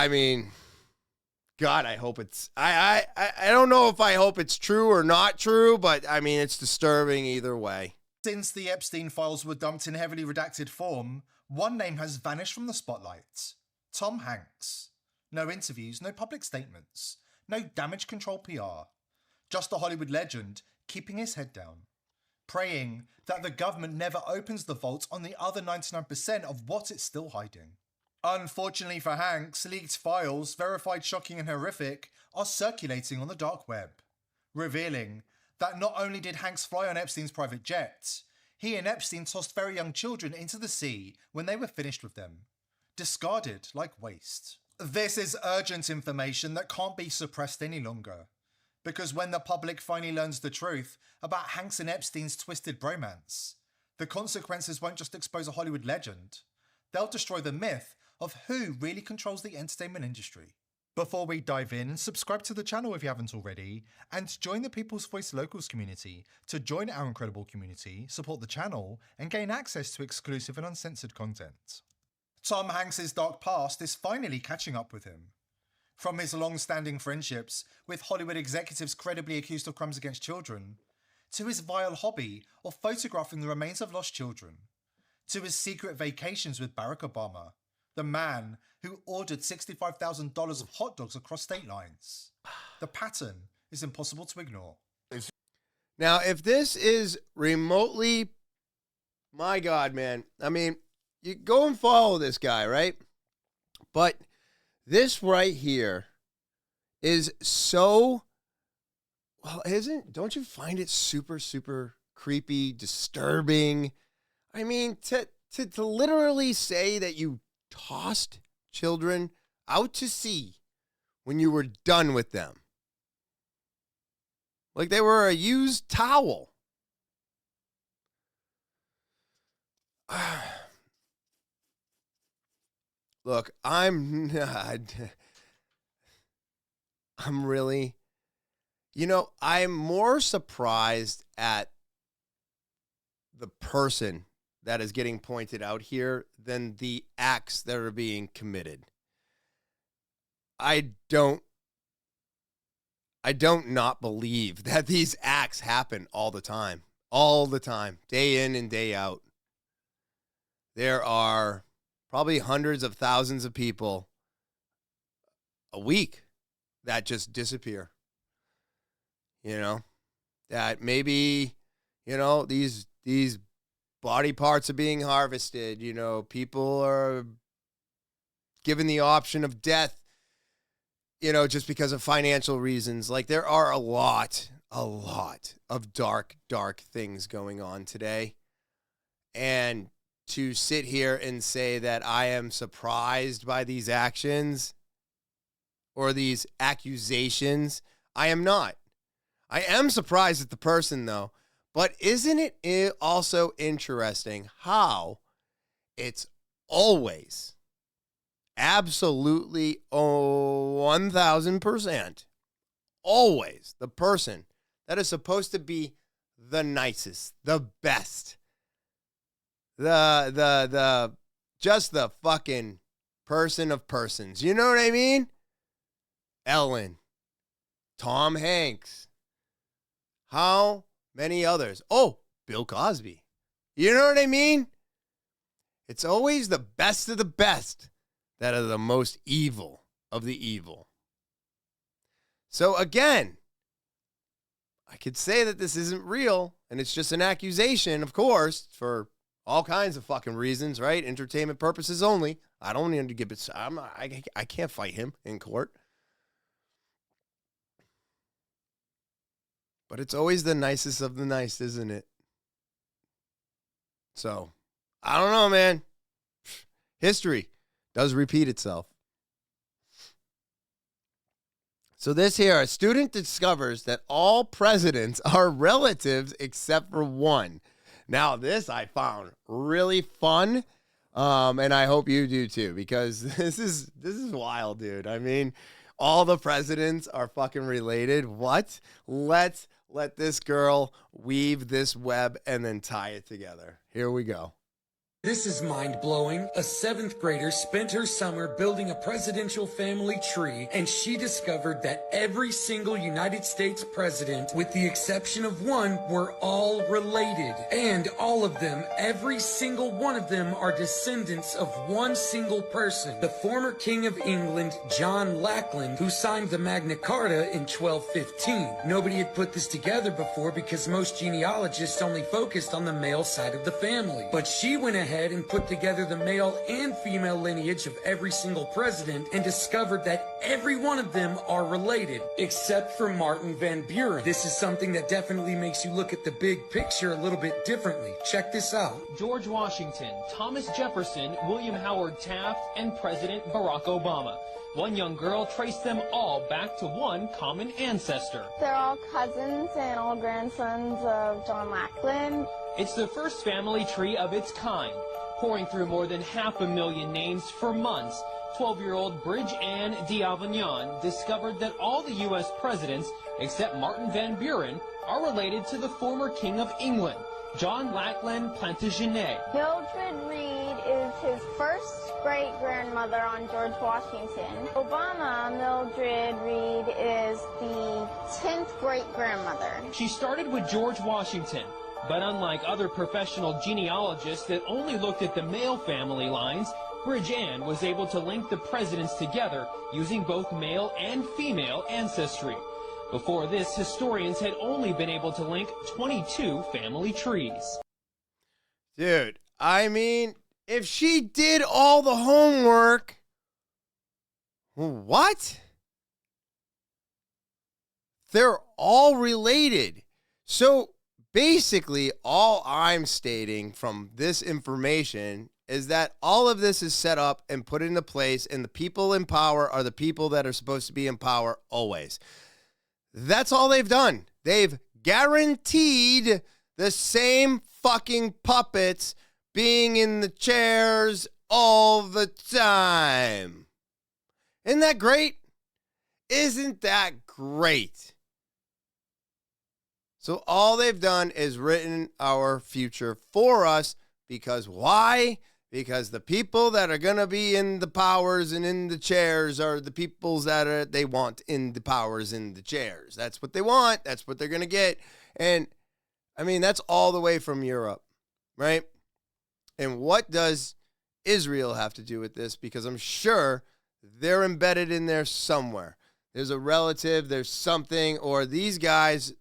mean, God, I hope it's, I don't know if I hope it's true or not true, but I mean, it's disturbing either way. Since the Epstein files were dumped in heavily redacted form, one name has vanished from the spotlight. Tom Hanks. No interviews, no public statements, no damage control PR. Just a Hollywood legend keeping his head down, praying that the government never opens the vault on the other 99% of what it's still hiding. Unfortunately for Hanks, leaked files, verified shocking and horrific, are circulating on the dark web, revealing that not only did Hanks fly on Epstein's private jet, he and Epstein tossed very young children into the sea when they were finished with them, discarded like waste. This is urgent information that can't be suppressed any longer, because when the public finally learns the truth about Hanks and Epstein's twisted bromance, the consequences won't just expose a Hollywood legend, they'll destroy the myth of who really controls the entertainment industry. Before we dive in, subscribe to the channel if you haven't already, and join the People's Voice Locals community to join our incredible community, support the channel, and gain access to exclusive and uncensored content. Tom Hanks' dark past is finally catching up with him. From his long-standing friendships with Hollywood executives credibly accused of crimes against children, to his vile hobby of photographing the remains of lost children, to his secret vacations with Barack Obama, the man who ordered $65,000 of hot dogs across state lines. The pattern is impossible to ignore. Now, if this is remotely, my God, man, I mean, you go and follow this guy, right? But this right here is so, well, don't you find it super, super creepy, disturbing? I mean, to literally say that you tossed children out to sea when you were done with them, like they were a used towel. Look, I'm really, I'm more surprised at the person that is getting pointed out here than the acts that are being committed. I don't not believe that these acts happen all the time, day in and day out. There are probably hundreds of thousands of people a week that just disappear. You know, that maybe, you know, these body parts are being harvested. You know, people are given the option of death, you know, just because of financial reasons. Like, there are a lot of dark things going on today. And to sit here and say that I am surprised by these actions or these accusations, I am not. I am surprised at the person, though. But isn't it also interesting how it's always, absolutely 1000%, always the person that is supposed to be the nicest, the best, just the fucking person of persons. You know what I mean? Ellen, Tom Hanks, how many others? Oh, Bill Cosby. You know what I mean? It's always the best of the best that are the most evil of the evil. So again, I could say that this isn't real and it's just an accusation, of course, for all kinds of fucking reasons, right? Entertainment purposes only. I don't need to give it. I can't fight him in court. But it's always the nicest of the nice, isn't it? So, I don't know, man. History does repeat itself. So this here, a student discovers that all presidents are relatives except for one. Now, this I found really fun, and I hope you do too, because this is wild, dude. I mean, all the presidents are fucking related. What? Let's let this girl weave this web and then tie it together. Here we go. This is mind-blowing. A 7th grader spent her summer building a presidential family tree, and she discovered that every single United States president, with the exception of one, were all related. And all of them, every single one of them, are descendants of one single person, the former King of England, John Lackland, who signed the Magna Carta in 1215. Nobody had put this together before because most genealogists only focused on the male side of the family. But she went ahead and put together the male and female lineage of every single president and discovered that every one of them are related, except for Martin Van Buren. This is something that definitely makes you look at the big picture a little bit differently. Check this out. George Washington, Thomas Jefferson, William Howard Taft, and President Barack Obama. One young girl traced them all back to one common ancestor. They're all cousins and all grandsons of John Lackland. It's the first family tree of its kind, pouring through more than 500,000 names for months. 12-year-old Bridge Ann d'Avignon discovered that all the U.S. presidents, except Martin Van Buren, are related to the former King of England, John Lackland Plantagenet. Mildred Reed is his first great-grandmother on George Washington. Obama, Mildred Reed, is the 10th great-grandmother. She started with George Washington, but unlike other professional genealogists that only looked at the male family lines, Bridge Ann was able to link the presidents together using both male and female ancestry. Before this, historians had only been able to link 22 family trees. Dude, I mean, if she did all the homework, what? They're all related. So basically, all I'm stating from this information is that all of this is set up and put into place, and the people in power are the people that are supposed to be in power always. That's all they've done. They've guaranteed the same fucking puppets being in the chairs all the time. Isn't that great? Isn't that great? So all they've done is written our future for us, because why? because the people that are going to be in the powers and in the chairs are the peoples that they want in the powers and the chairs. That's what they want. That's what they're going to get. And I mean, that's all the way from Europe, right? And what does Israel have to do with this? Because I'm sure they're embedded in there somewhere. There's a relative, there's something, or these guys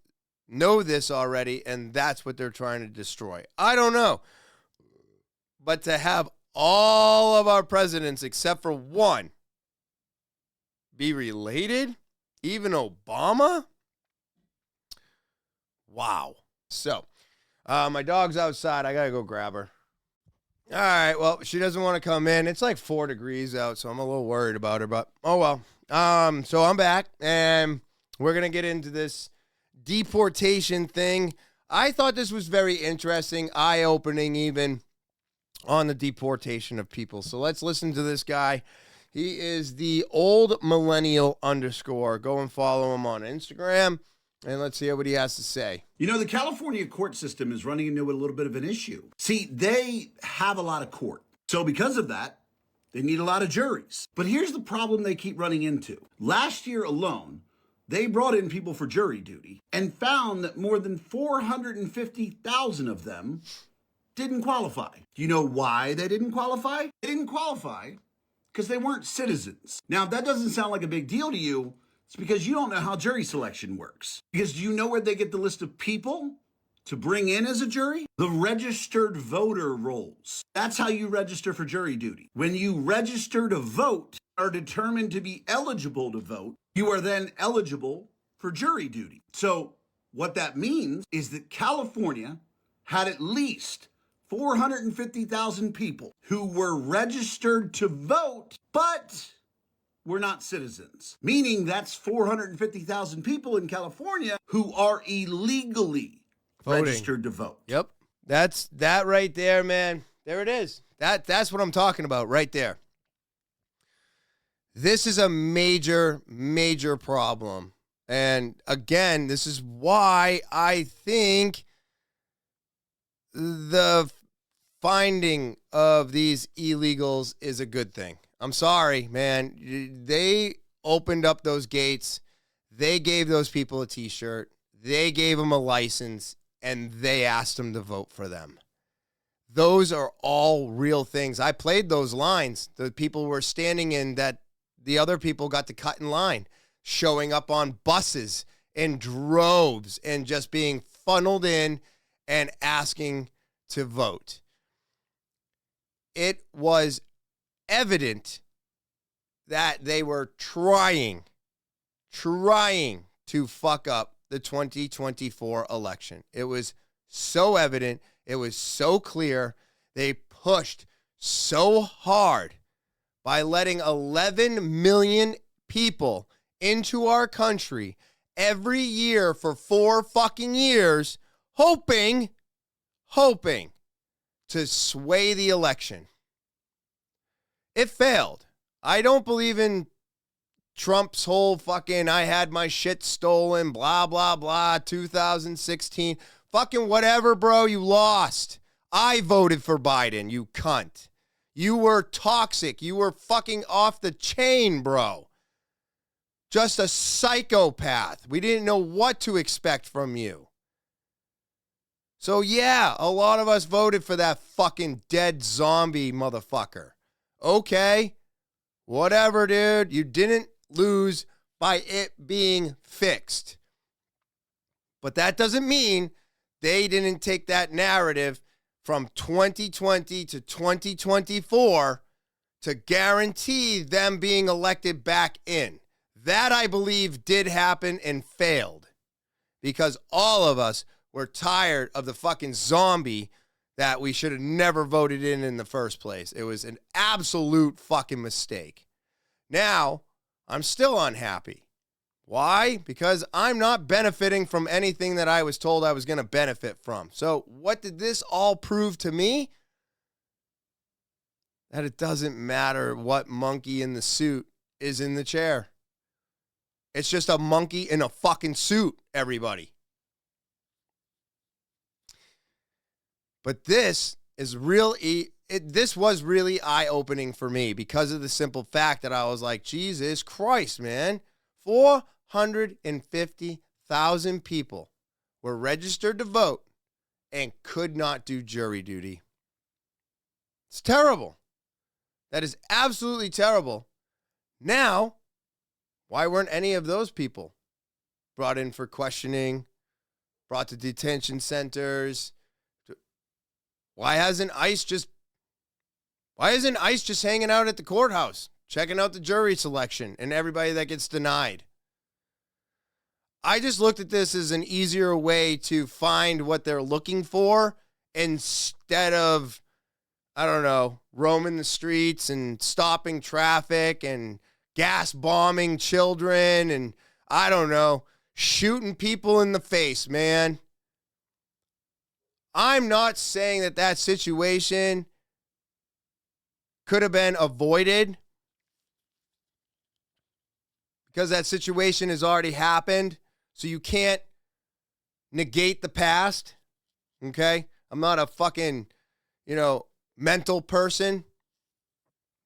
know this already, and that's what they're trying to destroy. I don't know. But to have all of our presidents, except for one, be related, even Obama? Wow. So, my dog's outside. I got to go grab her. All right, well, she doesn't want to come in. It's like 4 degrees out, so I'm a little worried about her, but oh well. So I'm back, and we're going to get into this deportation thing. I thought this was very interesting, eye-opening even, on the deportation of people. So let's listen to this guy. He is the old millennial _. Go and follow him on Instagram, and let's hear what he has to say. You know, the California court system is running into a little bit of an issue. See, they have a lot of court. So because of that, they need a lot of juries. But here's the problem they keep running into. Last year alone, they brought in people for jury duty and found that more than 450,000 of them didn't qualify. Do you know why they didn't qualify? They didn't qualify because they weren't citizens. Now, if that doesn't sound like a big deal to you, it's because you don't know how jury selection works. Because do you know where they get the list of people to bring in as a jury? The registered voter rolls. That's how you register for jury duty. When you register to vote, are determined to be eligible to vote, you are then eligible for jury duty. So what that means is that California had at least 450,000 people who were registered to vote, but were not citizens. Meaning that's 450,000 people in California who are illegally registered to vote. Yep. That's that right there, man. There it is. That's what I'm talking about right there. This is a major, major problem. And again, this is why I think the finding of these illegals is a good thing. I'm sorry, man. They opened up those gates. They gave those people a T-shirt. They gave them a license, and they asked them to vote for them. Those are all real things. I played those lines. The people were standing in that the other people got to cut in line, showing up on buses in droves and just being funneled in and asking to vote. It was evident that they were trying to fuck up the 2024 election. It was so evident. It was so clear. They pushed so hard by letting 11 million people into our country every year for 4 fucking years, hoping to sway the election. It failed. I don't believe in Trump's whole fucking I had my shit stolen, blah, blah, blah, 2016. Fucking whatever, bro, you lost. I voted for Biden, you cunt. You were toxic. You were fucking off the chain, bro. Just a psychopath. We didn't know what to expect from you. So yeah, a lot of us voted for that fucking dead zombie motherfucker. Okay, whatever, dude. You didn't lose by it being fixed. But that doesn't mean they didn't take that narrative from 2020 to 2024 to guarantee them being elected back in. That, I believe, did happen and failed because all of us were tired of the fucking zombie that we should have never voted in the first place. It was an absolute fucking mistake. Now, I'm still unhappy. Why? Because I'm not benefiting from anything that I was told I was going to benefit from. So what did this all prove to me? That it doesn't matter what monkey in the suit is in the chair. It's just a monkey in a fucking suit, everybody. But this is really this was really eye-opening for me because of the simple fact that I was like, Jesus Christ, man. 450,000 people were registered to vote and could not do jury duty. It's terrible. That is absolutely terrible. Now, why weren't any of those people brought in for questioning, brought to detention centers? Why isn't ICE just hanging out at the courthouse, checking out the jury selection and everybody that gets denied? I just looked at this as an easier way to find what they're looking for instead of, I don't know, roaming the streets and stopping traffic and gas bombing children and, I don't know, shooting people in the face, man. I'm not saying that situation could have been avoided because that situation has already happened. So you can't negate the past, okay? I'm not a fucking, mental person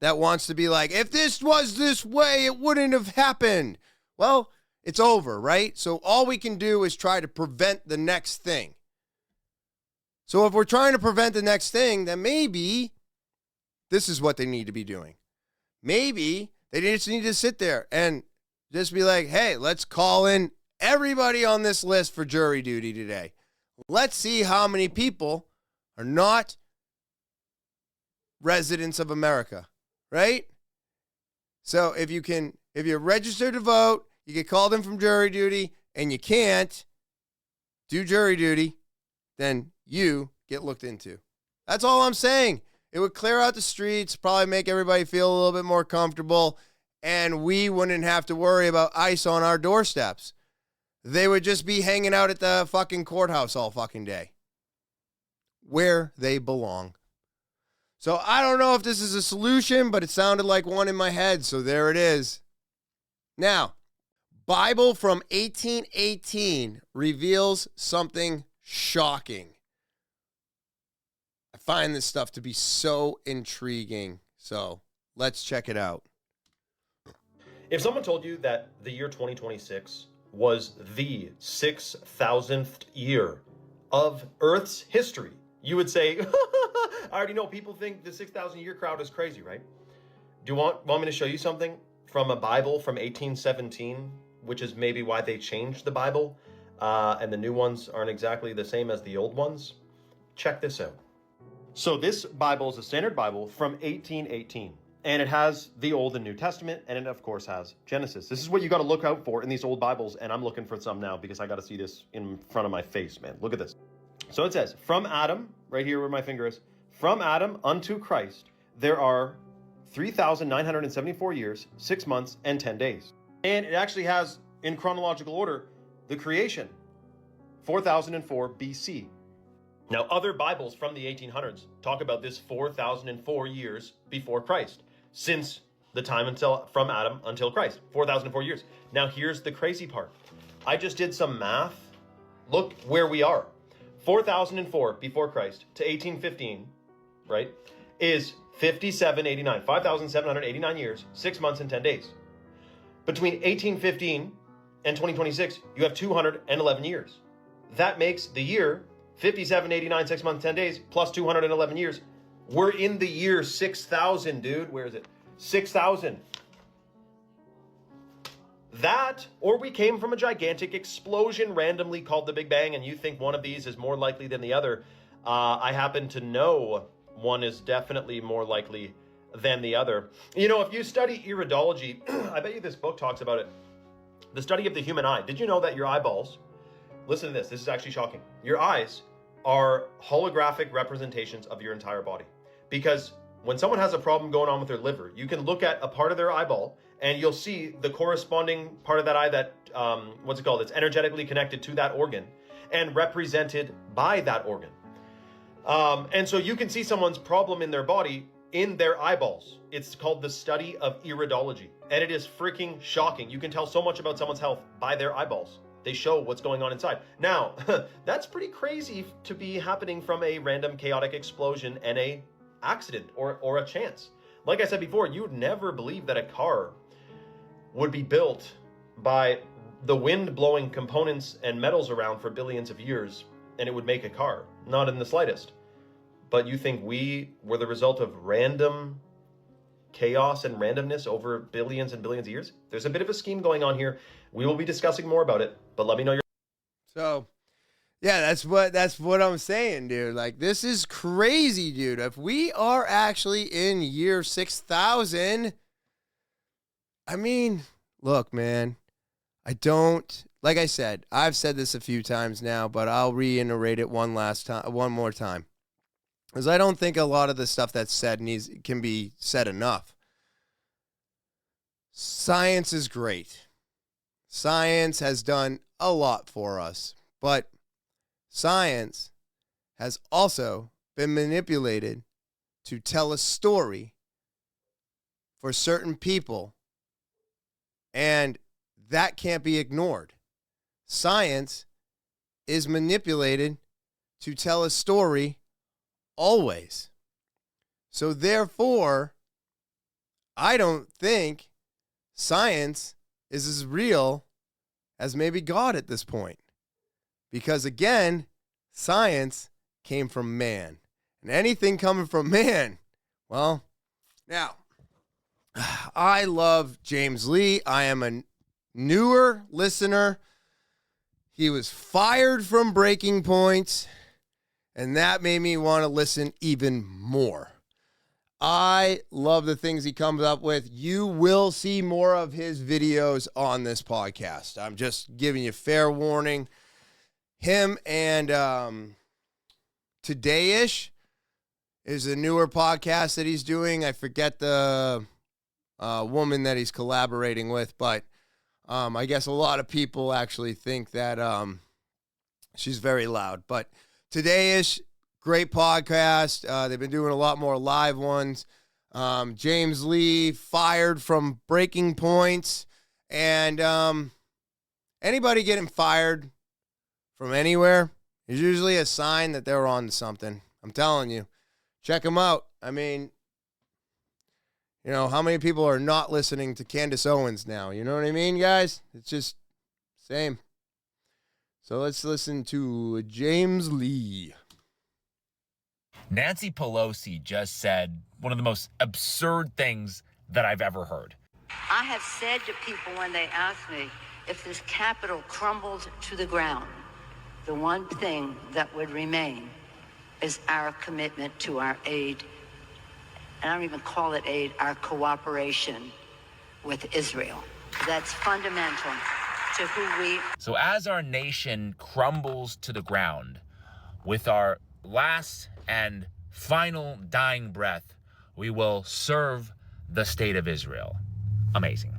that wants to be like, if this was this way, it wouldn't have happened. Well, it's over, right? So all we can do is try to prevent the next thing. So if we're trying to prevent the next thing, then maybe this is what they need to be doing. Maybe they just need to sit there and just be like, hey, let's call in everybody on this list for jury duty today. Let's see how many people are not residents of America, right? So if you're registered to vote, you get called in from jury duty, and you can't do jury duty, then you get looked into. That's all I'm saying. It would clear out the streets, probably make everybody feel a little bit more comfortable, and we wouldn't have to worry about ICE on our doorsteps. They would just be hanging out at the fucking courthouse all fucking day, where they belong. So I don't know if this is a solution, but it sounded like one in my head, so there it is. Now, Bible from 1818 reveals something shocking. I find this stuff to be so intriguing, so let's check it out. If someone told you that the year 2026 was the 6,000th year of Earth's history, you would say, I already know people think the 6,000 year crowd is crazy, right? Do you want me to show you something from a Bible from 1817, which is maybe why they changed the Bible, and the new ones aren't exactly the same as the old ones? Check this out. So this Bible is a standard Bible from 1818, and it has the Old and New Testament, and it of course has Genesis. This is what you got to look out for in these old Bibles, and I'm looking for some now because I got to see this in front of my face, man. Look at this. So it says, from Adam, right here where my finger is, from Adam unto Christ, there are 3,974 years, 6 months, and 10 days. And it actually has, in chronological order, the creation, 4004 BC. Now, other Bibles from the 1800s talk about this 4,004 years before Christ, since the time from Adam until Christ, 4,004 years. Now, here's the crazy part. I just did some math. Look where we are. 4,004 before Christ to 1815, right, is 5789, 5,789 years, 6 months, and 10 days. Between 1815 and 2026, you have 211 years. That makes the year 5789, 6 months, 10 days, plus 211 years. We're in the year 6,000, dude. Where is it? 6,000. That, or we came from a gigantic explosion randomly called the Big Bang, and you think one of these is more likely than the other. I happen to know one is definitely more likely than the other. You know, if you study iridology, I bet you this book talks about it. The study of the human eye. Did you know that your eyeballs, listen to this, this is actually shocking. Your eyes are holographic representations of your entire body. Because when someone has a problem going on with their liver, you can look at a part of their eyeball and you'll see the corresponding part of that eye that, it's energetically connected to that organ and represented by that organ. And so you can see someone's problem in their body in their eyeballs. It's called the study of iridology. And it is freaking shocking. You can tell so much about someone's health by their eyeballs. They show what's going on inside. Now, that's pretty crazy to be happening from a random chaotic explosion and a accident or a chance. Like I said before, you would never believe that a car would be built by the wind blowing components and metals around for billions of years, and it would make a car. Not in the slightest. But you think we were the result of random chaos and randomness over billions and billions of years? There's a bit of a scheme going on here. We will be discussing more about it, but let me know your... So, yeah, that's what I'm saying, dude. Like, this is crazy, dude. If we are actually in year 6,000, I mean, look, man, like I said, I've said this a few times now, but I'll reiterate it one more time. Because I don't think a lot of the stuff that's said can be said enough. Science is great. Science has done a lot for us, but science has also been manipulated to tell a story for certain people, and that can't be ignored. Science is manipulated to tell a story always. So therefore, I don't think science is as real as maybe God at this point. Because again, science came from man. And anything coming from man, well, now, I love James Lee. I am a newer listener. He was fired from Breaking Point, and that made me want to listen even more. I love the things he comes up with. You will see more of his videos on this podcast. I'm just giving you fair warning. Him and Today-ish is a newer podcast that he's doing. I forget the woman that he's collaborating with, but I guess a lot of people actually think that she's very loud. But Today-ish, great podcast. They've been doing a lot more live ones. James Lee fired from Breaking Point. And anybody getting fired from anywhere is usually a sign that they're on to something. I'm telling you. Check them out. I mean, you know, how many people are not listening to Candace Owens now? You know what I mean, guys? It's just same. So let's listen to James Lee. Nancy Pelosi just said one of the most absurd things that I've ever heard. I have said to people when they ask me if this Capitol crumbled to the ground, the one thing that would remain is our commitment to our aid, and I don't even call it aid, our cooperation with Israel. That's fundamental to who we... So as our nation crumbles to the ground, with our last and final dying breath, we will serve the state of Israel. Amazing.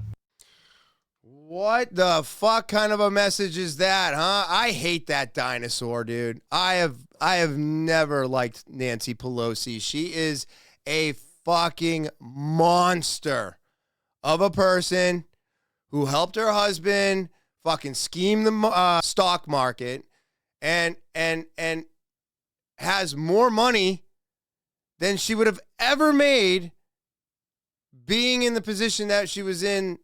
What the fuck kind of a message is that, huh? I hate that dinosaur, dude. I have never liked Nancy Pelosi. She is a fucking monster of a person who helped her husband fucking scheme the stock market and has more money than she would have ever made being in the position that she was in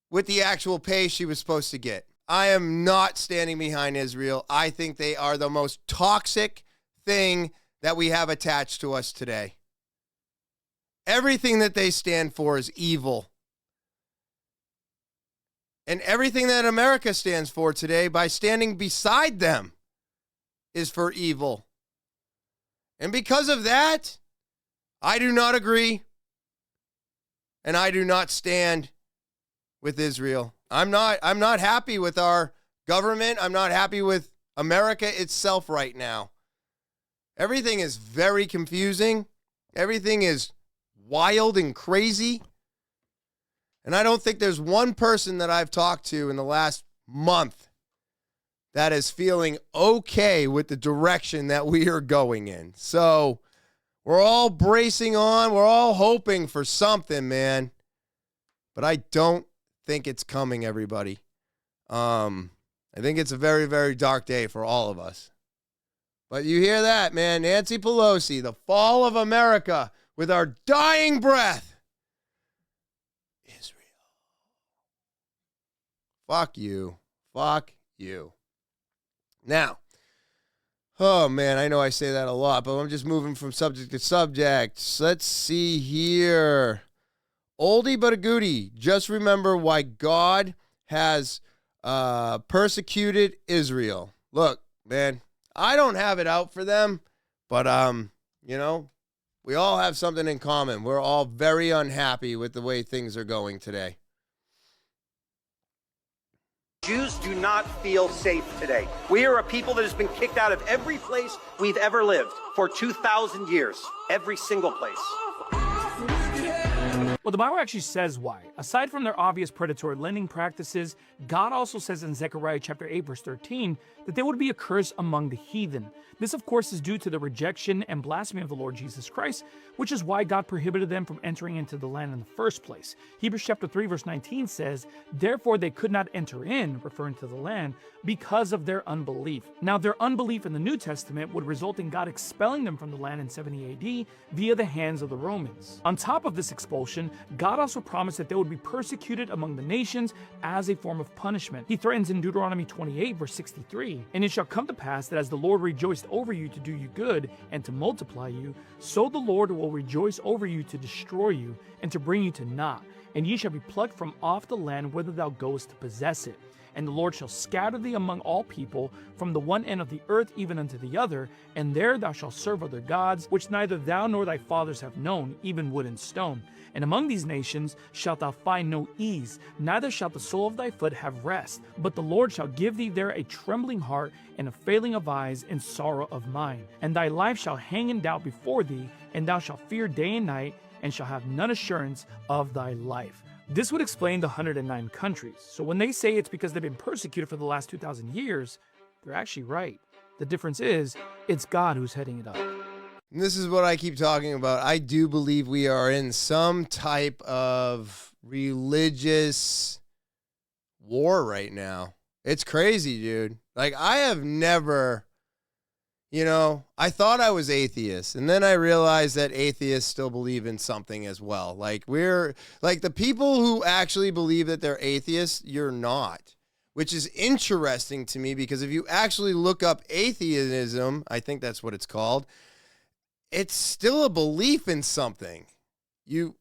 with the actual pay she was supposed to get. I am not standing behind Israel. I think they are the most toxic thing that we have attached to us today. Everything that they stand for is evil. And everything that America stands for today, by standing beside them, is for evil. And because of that, I do not agree. And I do not stand with Israel. I'm not happy with our government. I'm not happy with America itself right now. Everything is very confusing. Everything is wild and crazy. And I don't think there's one person that I've talked to in the last month that is feeling okay with the direction that we are going in. So we're all bracing on. We're all hoping for something, man. But I don't think it's coming, everybody. I think it's a very, very dark day for all of us. But you hear that, man. Nancy Pelosi, the fall of America with our dying breath. Israel. Fuck you. Fuck you. Now, oh man, I know I say that a lot, but I'm just moving from subject to subject. Let's see here. Oldie but a goodie. Just remember why God has persecuted Israel. Look, man, I don't have it out for them, but you know, we all have something in common. We're all very unhappy with the way things are going today. Jews do not feel safe today. We are a people that has been kicked out of every place we've ever lived for 2,000 years. Every single place. Well, the Bible actually says why. Aside from their obvious predatory lending practices, God also says in Zechariah chapter 8, verse 13, that there would be a curse among the heathen. This, of course, is due to the rejection and blasphemy of the Lord Jesus Christ, which is why God prohibited them from entering into the land in the first place. Hebrews chapter 3, verse 19 says, therefore they could not enter in, referring to the land, because of their unbelief. Now, their unbelief in the New Testament would result in God expelling them from the land in 70 AD via the hands of the Romans. On top of this expulsion, God also promised that they would be persecuted among the nations as a form of punishment. He threatens in Deuteronomy 28, verse 63, and it shall come to pass that as the Lord rejoiced over you to do you good and to multiply you, so the Lord will rejoice over you to destroy you and to bring you to naught, and ye shall be plucked from off the land whither thou goest to possess it. And the Lord shall scatter thee among all people, from the one end of the earth even unto the other, and there thou shalt serve other gods, which neither thou nor thy fathers have known, even wood and stone. And among these nations shalt thou find no ease, neither shall the sole of thy foot have rest. But the Lord shall give thee there a trembling heart, and a failing of eyes, and sorrow of mind. And thy life shall hang in doubt before thee, and thou shalt fear day and night, and shall have none assurance of thy life. This would explain the 109 countries. So when they say it's because they've been persecuted for the last 2,000 years, they're actually right. The difference is, it's God who's heading it up. And this is what I keep talking about. I do believe we are in some type of religious war right now. It's crazy, dude. Like, I have never, I thought I was atheist, and then I realized that atheists still believe in something as well. Like, we're, like, the people who actually believe that they're atheists, you're not. Which is interesting to me, because if you actually look up atheism, I think that's what it's called, it's still a belief in something. You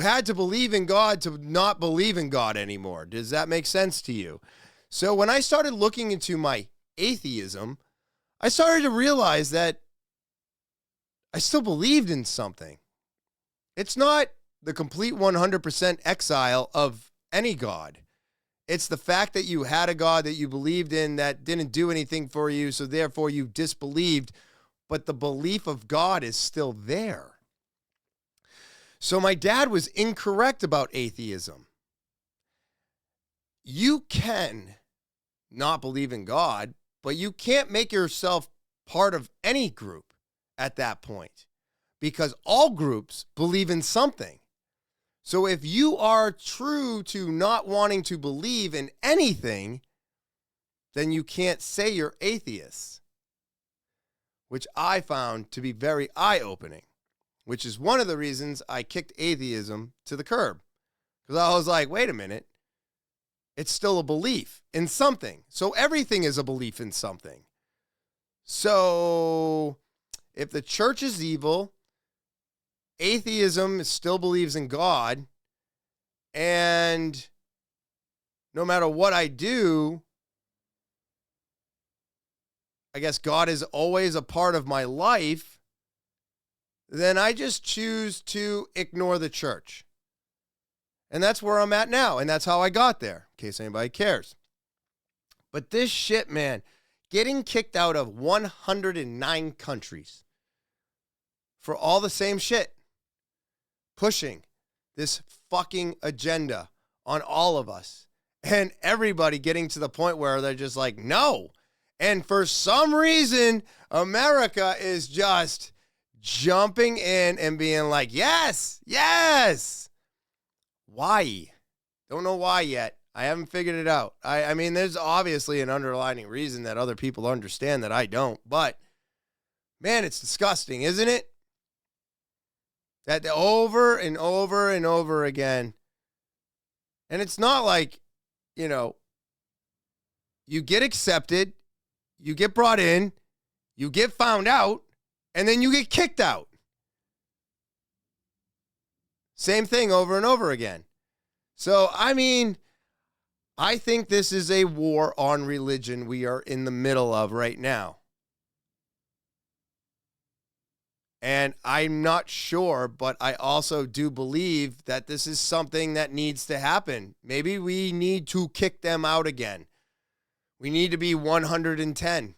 had to believe in God to not believe in God anymore. Does that make sense to you? So when I started looking into my atheism, I started to realize that I still believed in something. It's not the complete 100% exile of any God. It's the fact that you had a God that you believed in that didn't do anything for you, so therefore you disbelieved, but the belief of God is still there. So my dad was incorrect about atheism. You can not believe in God, but you can't make yourself part of any group at that point, because all groups believe in something. So if you are true to not wanting to believe in anything, then you can't say you're atheist, which I found to be very eye-opening, which is one of the reasons I kicked atheism to the curb. Because I was like, wait a minute, it's still a belief in something. So everything is a belief in something. So if the church is evil, atheism still believes in God, and no matter what I do, I guess God is always a part of my life, then I just choose to ignore the church. And that's where I'm at now, and that's how I got there, in case anybody cares. But this shit, man, getting kicked out of 109 countries for all the same shit, pushing this fucking agenda on all of us, and everybody getting to the point where they're just like, no. And for some reason, America is just jumping in and being like, yes, yes. Why? Don't know why yet. I haven't figured it out. I mean, there's obviously an underlying reason that other people understand that I don't, but Man, it's disgusting, isn't it? That over and over and over again. And it's not like, you know, you get accepted, you get brought in, you get found out, and then you get kicked out. Same thing over and over again. So, I mean, I think this is a war on religion we are in the middle of right now. And I'm not sure, but I also do believe that this is something that needs to happen. Maybe we need to kick them out again. We need to be 110.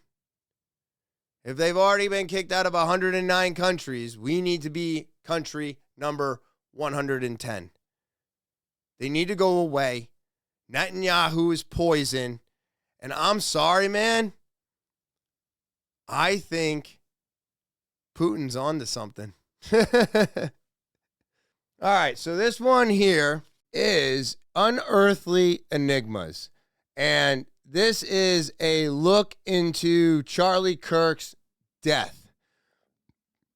If they've already been kicked out of 109 countries, we need to be country number 110. They need to go away. Netanyahu is poison. And I'm sorry, man. I think Putin's on to something. All right, so this one here is Unearthly Enigmas. And this is a look into Charlie Kirk's death.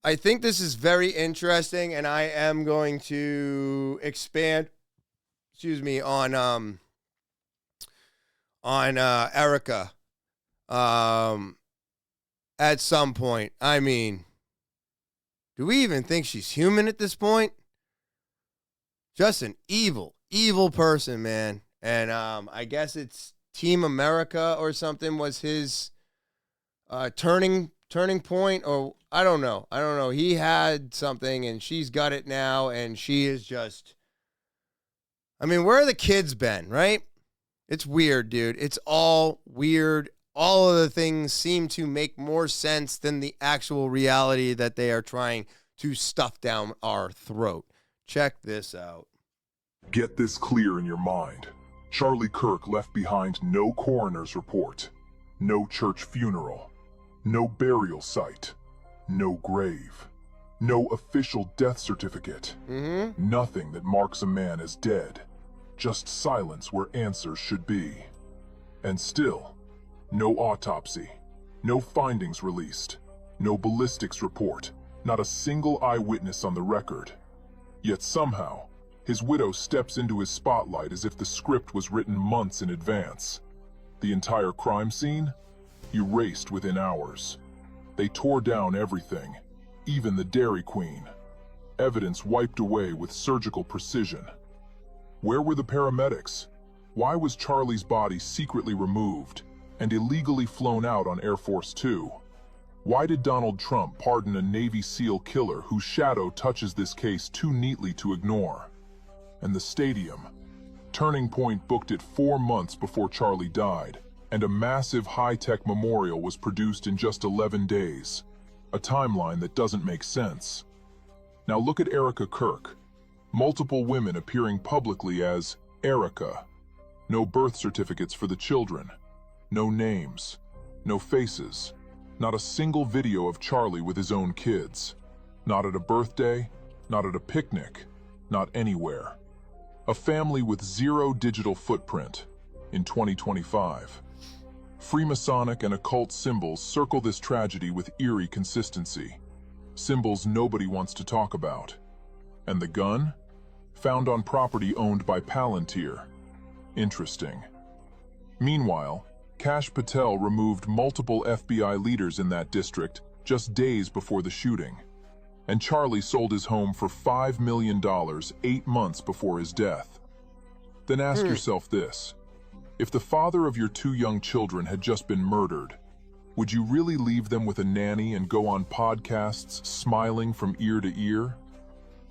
I think this is very interesting, and I am going to expand, on Erika at some point. I mean, do we even think she's human at this point? Just an evil, evil person, man. And I guess it's Team America or something was his turning point, or I don't know. He had something, and she's got it now, and she is just, I mean, where are the kids been, right? It's weird, dude. It's all weird. All of the things seem to make more sense than the actual reality that they are trying to stuff down our throat. Check this out. Get this clear in your mind. Charlie Kirk left behind no coroner's report, no church funeral, no burial site, no grave, no official death certificate. Nothing that marks a man as dead. Just silence where answers should be. And still, no autopsy, no findings released, no ballistics report, not a single eyewitness on the record. Yet somehow, his widow steps into his spotlight as if the script was written months in advance. The entire crime scene? Erased within hours. They tore down everything, even the Dairy Queen. Evidence wiped away with surgical precision. Where were the paramedics? Why was Charlie's body secretly removed and illegally flown out on Air Force 2? Why did Donald Trump pardon a Navy SEAL killer whose shadow touches this case too neatly to ignore? And the stadium. Turning Point booked it 4 months before Charlie died, and a massive high-tech memorial was produced in just 11 days. A timeline that doesn't make sense. Now look at Erika Kirk. Multiple women appearing publicly as Erika. No birth certificates for the children. No names. No faces. Not a single video of Charlie with his own kids. Not at a birthday, not at a picnic, not anywhere. A family with zero digital footprint in 2025. Freemasonic and occult symbols circle this tragedy with eerie consistency. Symbols nobody wants to talk about. And the gun? Found on property owned by Palantir. Interesting. Meanwhile, Kash Patel removed multiple FBI leaders in that district just days before the shooting. And Charlie sold his home for $5 million 8 months before his death. Then ask yourself this. If the father of your 2 young children had just been murdered, would you really leave them with a nanny and go on podcasts smiling from ear to ear?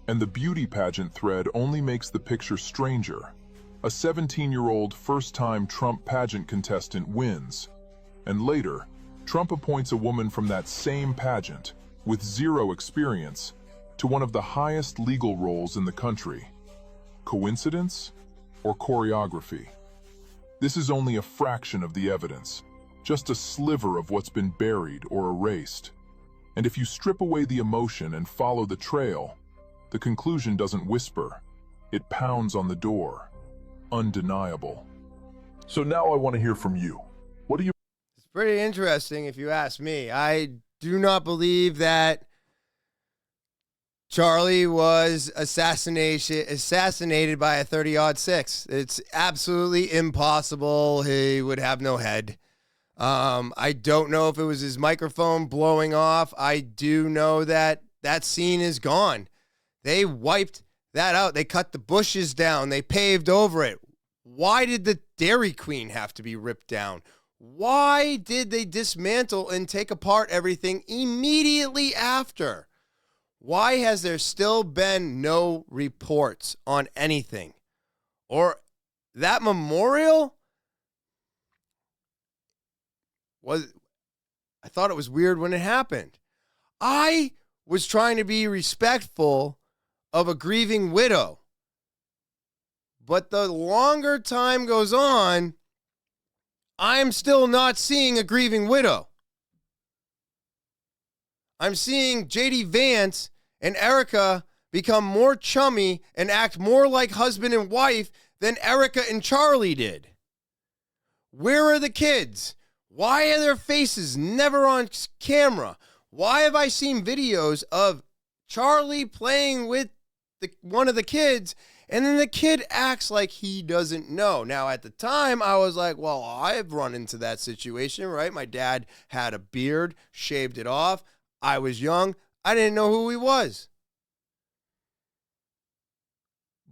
And the beauty pageant thread only makes the picture stranger. A 17-year-old first-time Trump pageant contestant wins, and later, Trump appoints a woman from that same pageant, with zero experience, to one of the highest legal roles in the country. Coincidence or choreography? This is only a fraction of the evidence, just a sliver of what's been buried or erased. And if you strip away the emotion and follow the trail, the conclusion doesn't whisper, it pounds on the door. Undeniable. So now I want to hear from you. What do you... It's pretty interesting if you ask me. I do not believe that Charlie was assassinated by a 30-06. It's absolutely impossible. He would have no head. I don't know if it was his microphone blowing off. I do know that that scene is gone. They wiped that out. They cut the bushes down. They paved over it. Why did the Dairy Queen have to be ripped down? Why did they dismantle and take apart everything immediately after? Why has there still been no reports on anything? Or that memorial I thought it was weird when it happened. I was trying to be respectful of a grieving widow. But the longer time goes on, I'm still not seeing a grieving widow. I'm seeing J.D. Vance and Erika become more chummy and act more like husband and wife than Erika and Charlie did. Where are the kids? Why are their faces never on camera? Why have I seen videos of Charlie playing with one of the kids, and then the kid acts like he doesn't know? Now, at the time, I was like, well, I've run into that situation, right? My dad had a beard, shaved it off. I was young. I didn't know who he was.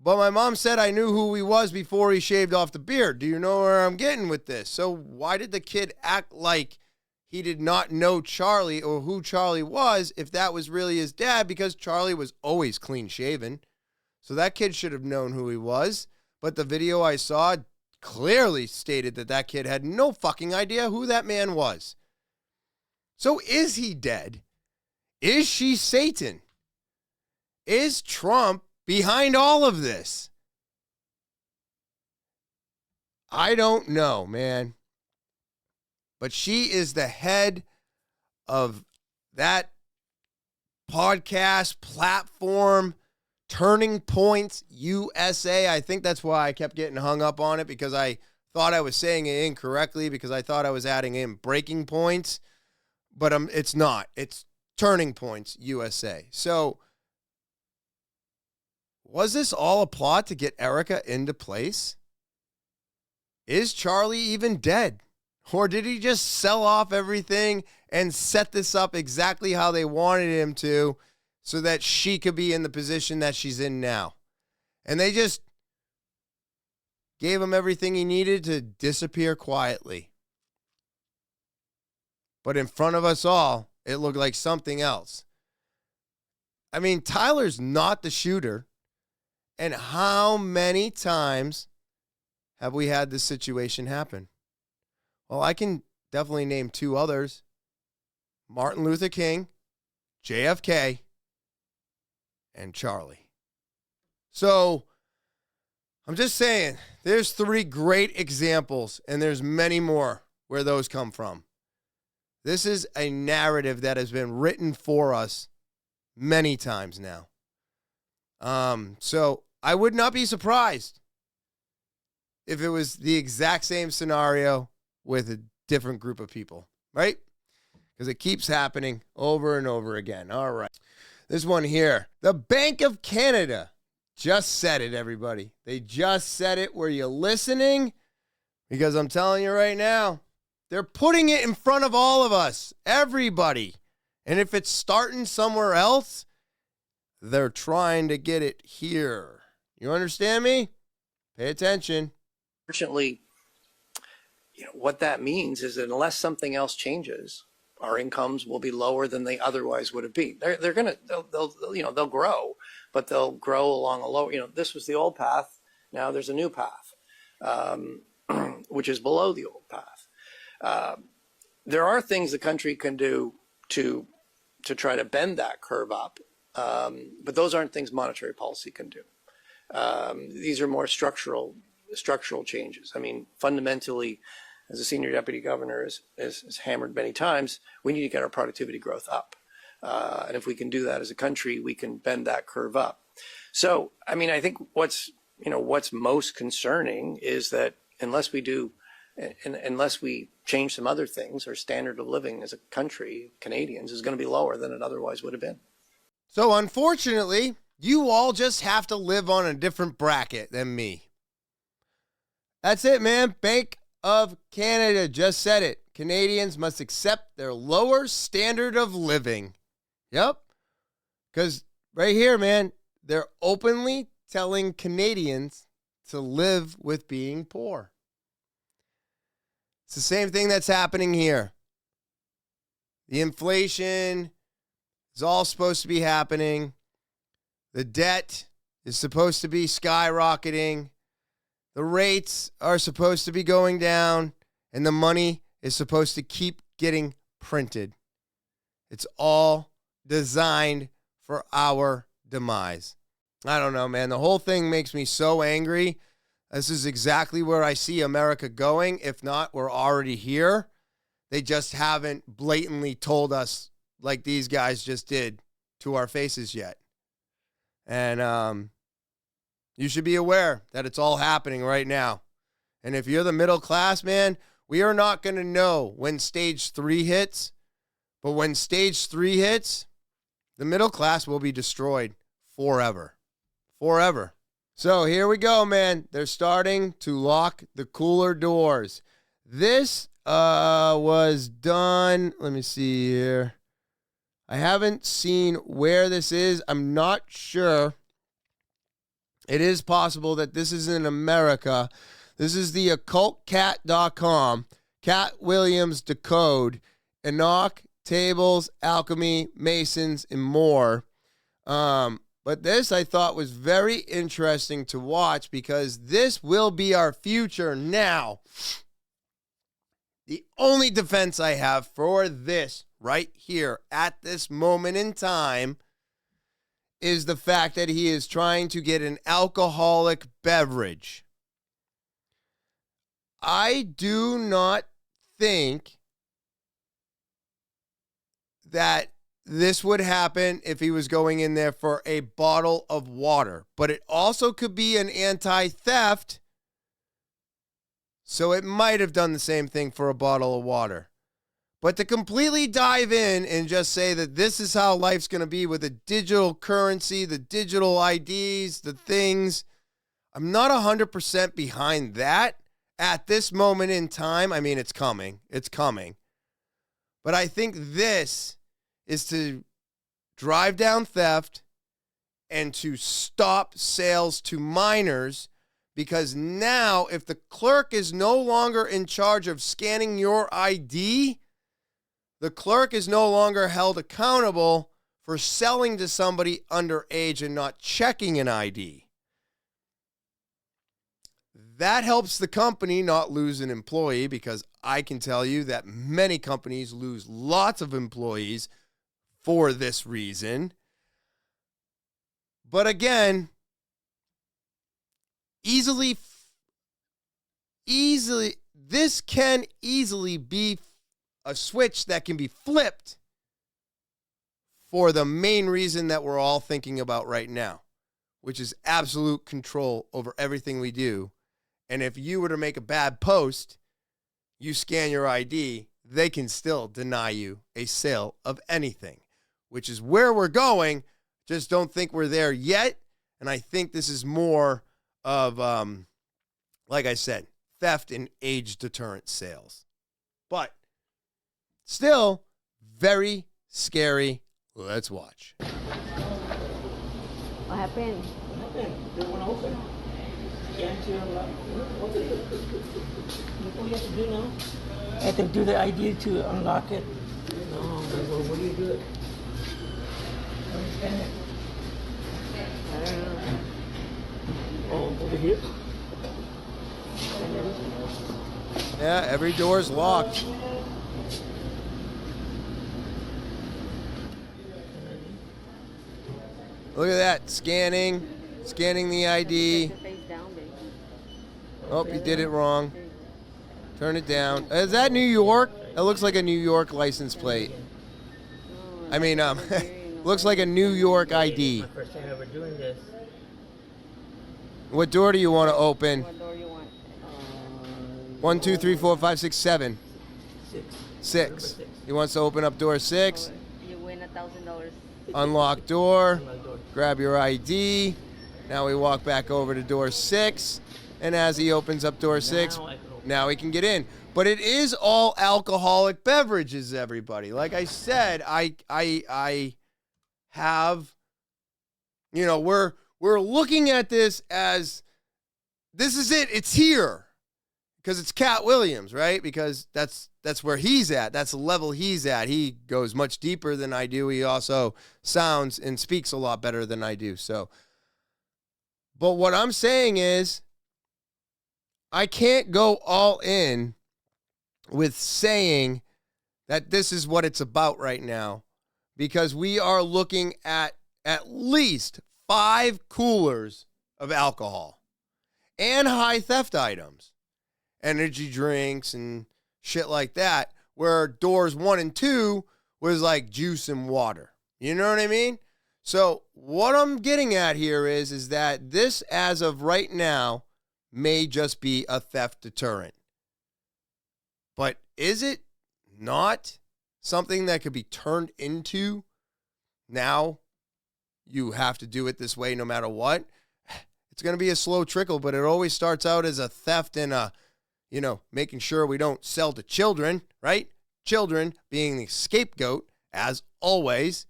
But my mom said I knew who he was before he shaved off the beard. Do you know where I'm getting with this? So why did the kid act like he did not know Charlie or who Charlie was if that was really his dad? Because Charlie was always clean shaven. So that kid should have known who he was. But the video I saw clearly stated that that kid had no fucking idea who that man was. So is he dead? Is she Satan? Is Trump behind all of this? I don't know, man. But she is the head of that podcast platform, Turning Points USA. I think that's why I kept getting hung up on it, because I thought I was saying it incorrectly, because I thought I was adding in breaking points. But it's not. It's Turning Points USA. So was this all a plot to get Erika into place? Is Charlie even dead? Or did he just sell off everything and set this up exactly how they wanted him to so that she could be in the position that she's in now? And they just gave him everything he needed to disappear quietly. But in front of us all, it looked like something else. I mean, Tyler's not the shooter. And how many times have we had this situation happen? Well, I can definitely name two others. Martin Luther King, JFK, and Charlie. So I'm just saying, there's three great examples, and there's many more where those come from. This is a narrative that has been written for us many times now. So I would not be surprised if it was the exact same scenario with a different group of people, right? Because it keeps happening over and over again. All right. This one here. The Bank of Canada just said it, everybody. They just said it. Were you listening? Because I'm telling you right now, they're putting it in front of all of us, everybody. And if it's starting somewhere else, they're trying to get it here. You understand me? Pay attention. Fortunately, what that means is that unless something else changes, our incomes will be lower than they otherwise would have been. They'll grow, but they'll grow along a low. This was the old path. Now there's a new path, which is below the old path. There are things the country can do to try to bend that curve up, but those aren't things monetary policy can do. These are more structural changes. I mean, fundamentally, as a senior deputy governor is hammered many times, we need to get our productivity growth up. And if we can do that as a country, we can bend that curve up. So, I mean, I think what's most concerning is that unless we change some other things, our standard of living as a country, Canadians, is going to be lower than it otherwise would have been. So unfortunately, you all just have to live on a different bracket than me. That's it, man. Bank of Canada just said it. Canadians must accept their lower standard of living. Yep. Because right here, man, they're openly telling Canadians to live with being poor. It's the same thing that's happening here. The inflation is all supposed to be happening. The debt is supposed to be skyrocketing. The rates are supposed to be going down. And the money is supposed to keep getting printed. It's all designed for our demise. I don't know, man. The whole thing makes me so angry. This is exactly where I see America going. If not, we're already here. They just haven't blatantly told us like these guys just did to our faces yet. And you should be aware that it's all happening right now. And if you're the middle class, man, we are not going to know when stage 3 hits. But when stage 3 hits, the middle class will be destroyed forever. Forever. So here we go, man. They're starting to lock the cooler doors. This was done. Let me see here. I haven't seen where this is. I'm not sure. It is possible that this is in America. This is the occultcat.com. Cat Williams Decode. Enoch, tables, alchemy, masons, and more. But this I thought was very interesting to watch because this will be our future now. The only defense I have for this right here at this moment in time is the fact that he is trying to get an alcoholic beverage. I do not think that this would happen if he was going in there for a bottle of water. But it also could be an anti-theft. So it might have done the same thing for a bottle of water. But to completely dive in and just say that this is how life's going to be with the digital currency, the digital IDs, the things, I'm not 100% behind that at this moment in time. I mean, it's coming. It's coming. But I think this is to drive down theft and to stop sales to minors, because now if the clerk is no longer in charge of scanning your ID, the clerk is no longer held accountable for selling to somebody underage and not checking an ID. That helps the company not lose an employee, because I can tell you that many companies lose lots of employees for this reason. But again, this can easily be a switch that can be flipped for the main reason that we're all thinking about right now, which is absolute control over everything we do. And if you were to make a bad post, you scan your ID, they can still deny you a sale of anything, which is where we're going. Just don't think we're there yet. And I think this is more of, like I said, theft and age deterrent sales. But still very scary. Let's watch. What happened? They won't open. Can't you unlock? What do you have to do now? I have to do the ID to unlock it. No, well, what do you do? I don't know. Oh, over here? Yeah, every door's locked. Look at that, scanning the ID. Oh, you did it wrong. Turn it down. Is that New York? That looks like a New York license plate. I mean, looks like a New York ID. My first time ever doing this. What door do you want to open? What door you want? 1, 2, 3, 4, 5, 6, 7. 6. He wants to open up door 6. You win $1,000. Unlock door. Grab your ID. Now we walk back over to door 6. And as he opens up door 6, now he can get in. But it is all alcoholic beverages, everybody. Like I said, I have, you know, we're looking at this as this is it. It's here. Because it's Cat Williams, right? Because that's where he's at. That's the level he's at. He goes much deeper than I do. He also sounds and speaks a lot better than I do. So, but what I'm saying is, I can't go all in with saying that this is what it's about right now, because we are looking at least 5 coolers of alcohol and high theft items. Energy drinks and shit like that, where doors 1 and 2 was like juice and water. You know what I mean? So what I'm getting at here is that this, as of right now, may just be a theft deterrent. But is it not something that could be turned into now you have to do it this way no matter what? It's going to be a slow trickle, but it always starts out as a theft and a, you know, making sure we don't sell to children, right? Children being the scapegoat, as always.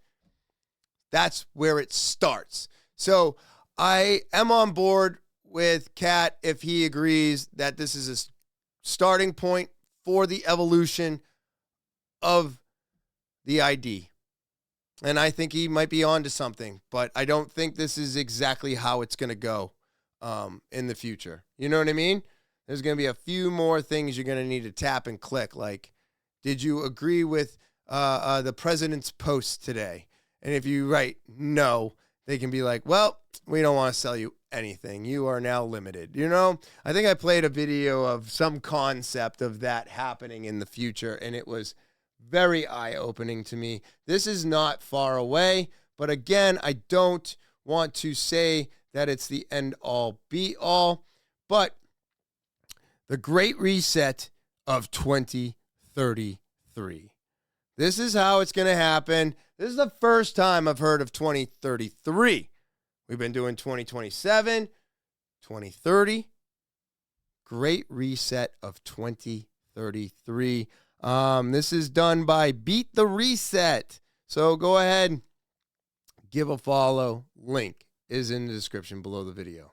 That's where it starts. So I am on board with Kat if he agrees that this is a starting point for the evolution of the ID. And I think he might be on to something, but I don't think this is exactly how it's going to go in the future. You know what I mean? There's going to be a few more things you're going to need to tap and click. Like, did you agree with the president's post today? And if you write no, they can be like, well, we don't want to sell you anything. You are now limited. You know, I think I played a video of some concept of that happening in the future, and it was very eye-opening to me. This is not far away, but again, I don't want to say that it's the end-all, be-all, but the Great Reset of 2033. This is how it's going to happen. This is the first time I've heard of 2033. We've been doing 2027, 2030. Great Reset of 2033. This is done by Beat the Reset. So go ahead, give a follow. Link is in the description below the video.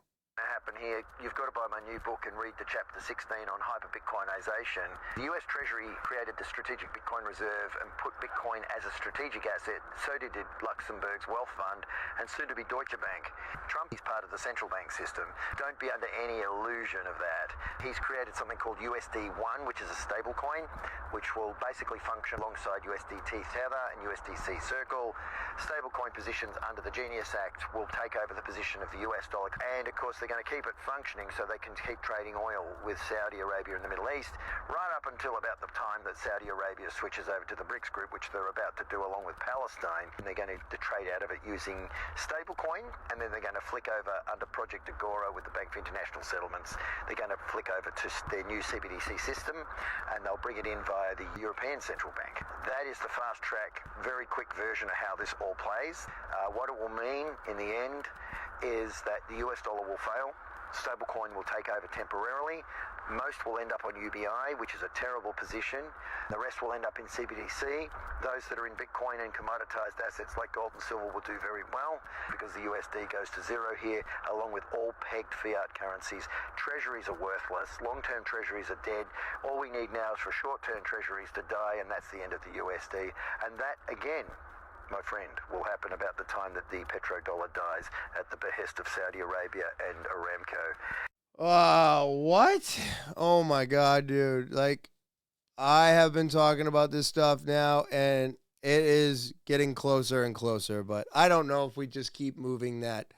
Here, you've got to buy my new book and read the chapter 16 on hyper-Bitcoinization. The US Treasury created the Strategic Bitcoin Reserve and put Bitcoin as a strategic asset. So did Luxembourg's Wealth Fund and soon to be Deutsche Bank. Trump is part of the central bank system. Don't be under any illusion of that. He's created something called USD1, which is a stable coin, which will basically function alongside USDT Tether and USDC Circle. Stablecoin positions under the Genius Act will take over the position of the US dollar. And of course, they're going to keep it functioning so they can keep trading oil with Saudi Arabia in the Middle East, right up until about the time that Saudi Arabia switches over to the BRICS group, which they're about to do along with Palestine. And they're going to trade out of it using stablecoin, and then they're going to flick over under Project Agora with the Bank for International Settlements. They're going to flick over to their new CBDC system, and they'll bring it in via the European Central Bank. That is the fast track, very quick version of how this all plays. What it will mean in the end is that the US dollar will fail. Stablecoin will take over temporarily. Most will end up on UBI, which is a terrible position. The rest will end up in CBDC. Those that are in Bitcoin and commoditized assets like gold and silver will do very well because the USD goes to zero here, along with all pegged fiat currencies. Treasuries are worthless. Long-term treasuries are dead. All we need now is for short-term treasuries to die, and that's the end of the USD. And that, again, my friend, will happen about the time that the petrodollar dies at the behest of Saudi Arabia and Aramco. What? Oh my God, dude. Like, I have been talking about this stuff now, and it is getting closer and closer, but I don't know if we just keep moving that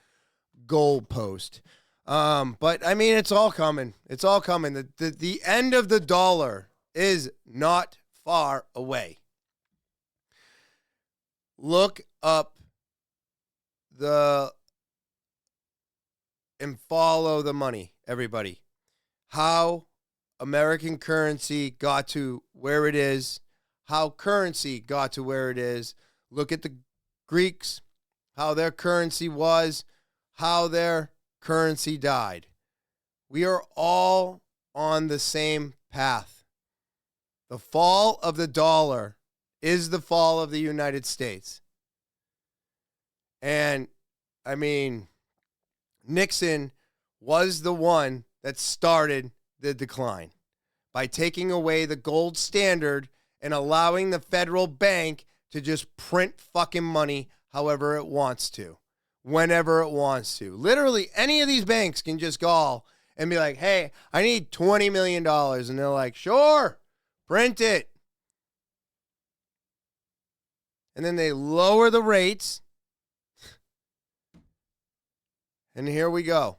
goalpost. But I mean, it's all coming. It's all coming. The end of the dollar is not far away. Look up and follow the money, everybody. How American currency got to where it is, how currency got to where it is. Look at the Greeks, how their currency was, how their currency died. We are all on the same path. The fall of the dollar is the fall of the United States. And, I mean, Nixon was the one that started the decline by taking away the gold standard and allowing the federal bank to just print fucking money however it wants to, whenever it wants to. Literally, any of these banks can just call and be like, hey, I need $20 million. And they're like, sure, print it. And then they lower the rates. And here we go.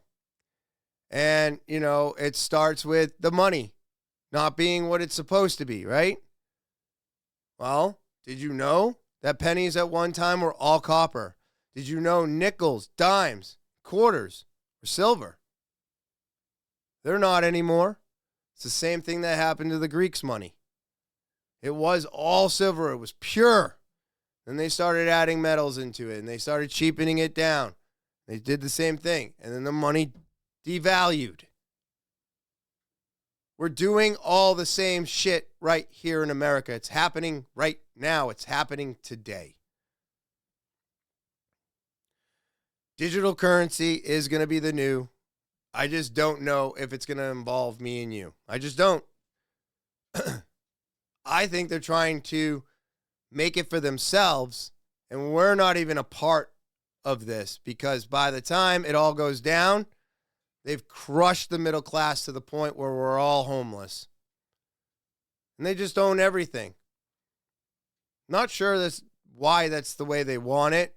And, you know, it starts with the money not being what it's supposed to be, right? Well, did you know that pennies at one time were all copper? Did you know nickels, dimes, quarters were silver? They're not anymore. It's the same thing that happened to the Greeks' money. It was all silver. It was pure. Then they started adding metals into it, and they started cheapening it down. They did the same thing, and then the money devalued. We're doing all the same shit right here in America. It's happening right now. It's happening today. Digital currency is going to be the new. I just don't know if it's going to involve me and you. I just don't. I think they're trying to make it for themselves, and we're not even a part of this, because by the time it all goes down, they've crushed the middle class to the point where we're all homeless. And they just own everything. Not sure that's why that's the way they want it,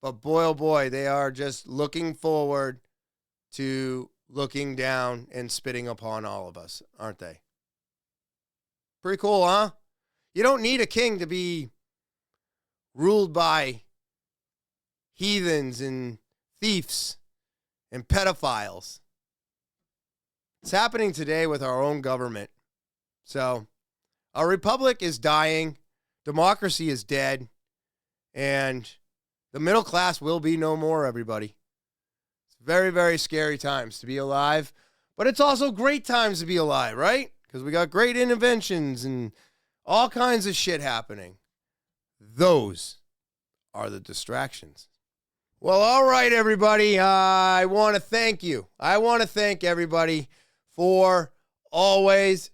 but boy, oh boy, they are just looking forward to looking down and spitting upon all of us, aren't they? Pretty cool, huh? You don't need a king to be ruled by heathens and thieves and pedophiles. It's happening today with our own government. So, our republic is dying, democracy is dead, and the middle class will be no more, everybody. It's very, very scary times to be alive, but it's also great times to be alive, right? Because we got great inventions and all kinds of shit happening. Those are the distractions. Well, all right, everybody. I want to thank you. I want to thank everybody for always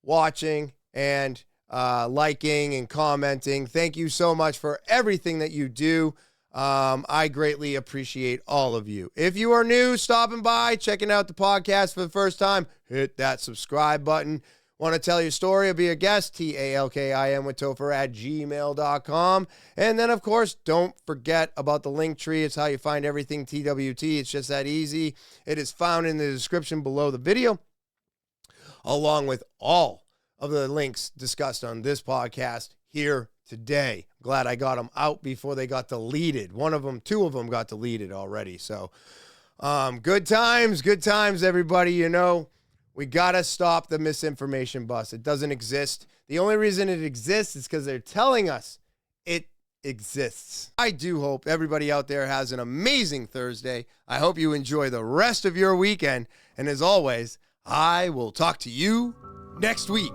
watching and liking and commenting. Thank you so much for everything that you do. I greatly appreciate all of you. If you are new, stopping by, checking out the podcast for the first time, hit that subscribe button. Want to tell your story or be a guest? talkinwithtopher@gmail.com. And then, of course, don't forget about the link tree. It's how you find everything TWT. It's just that easy. It is found in the description below the video, along with all of the links discussed on this podcast here today. Glad I got them out before they got deleted. Two of them got deleted already. So, good times, everybody. You know, we got to stop the misinformation bus. It doesn't exist. The only reason it exists is because they're telling us it exists. I do hope everybody out there has an amazing Thursday. I hope you enjoy the rest of your weekend. And as always, I will talk to you next week.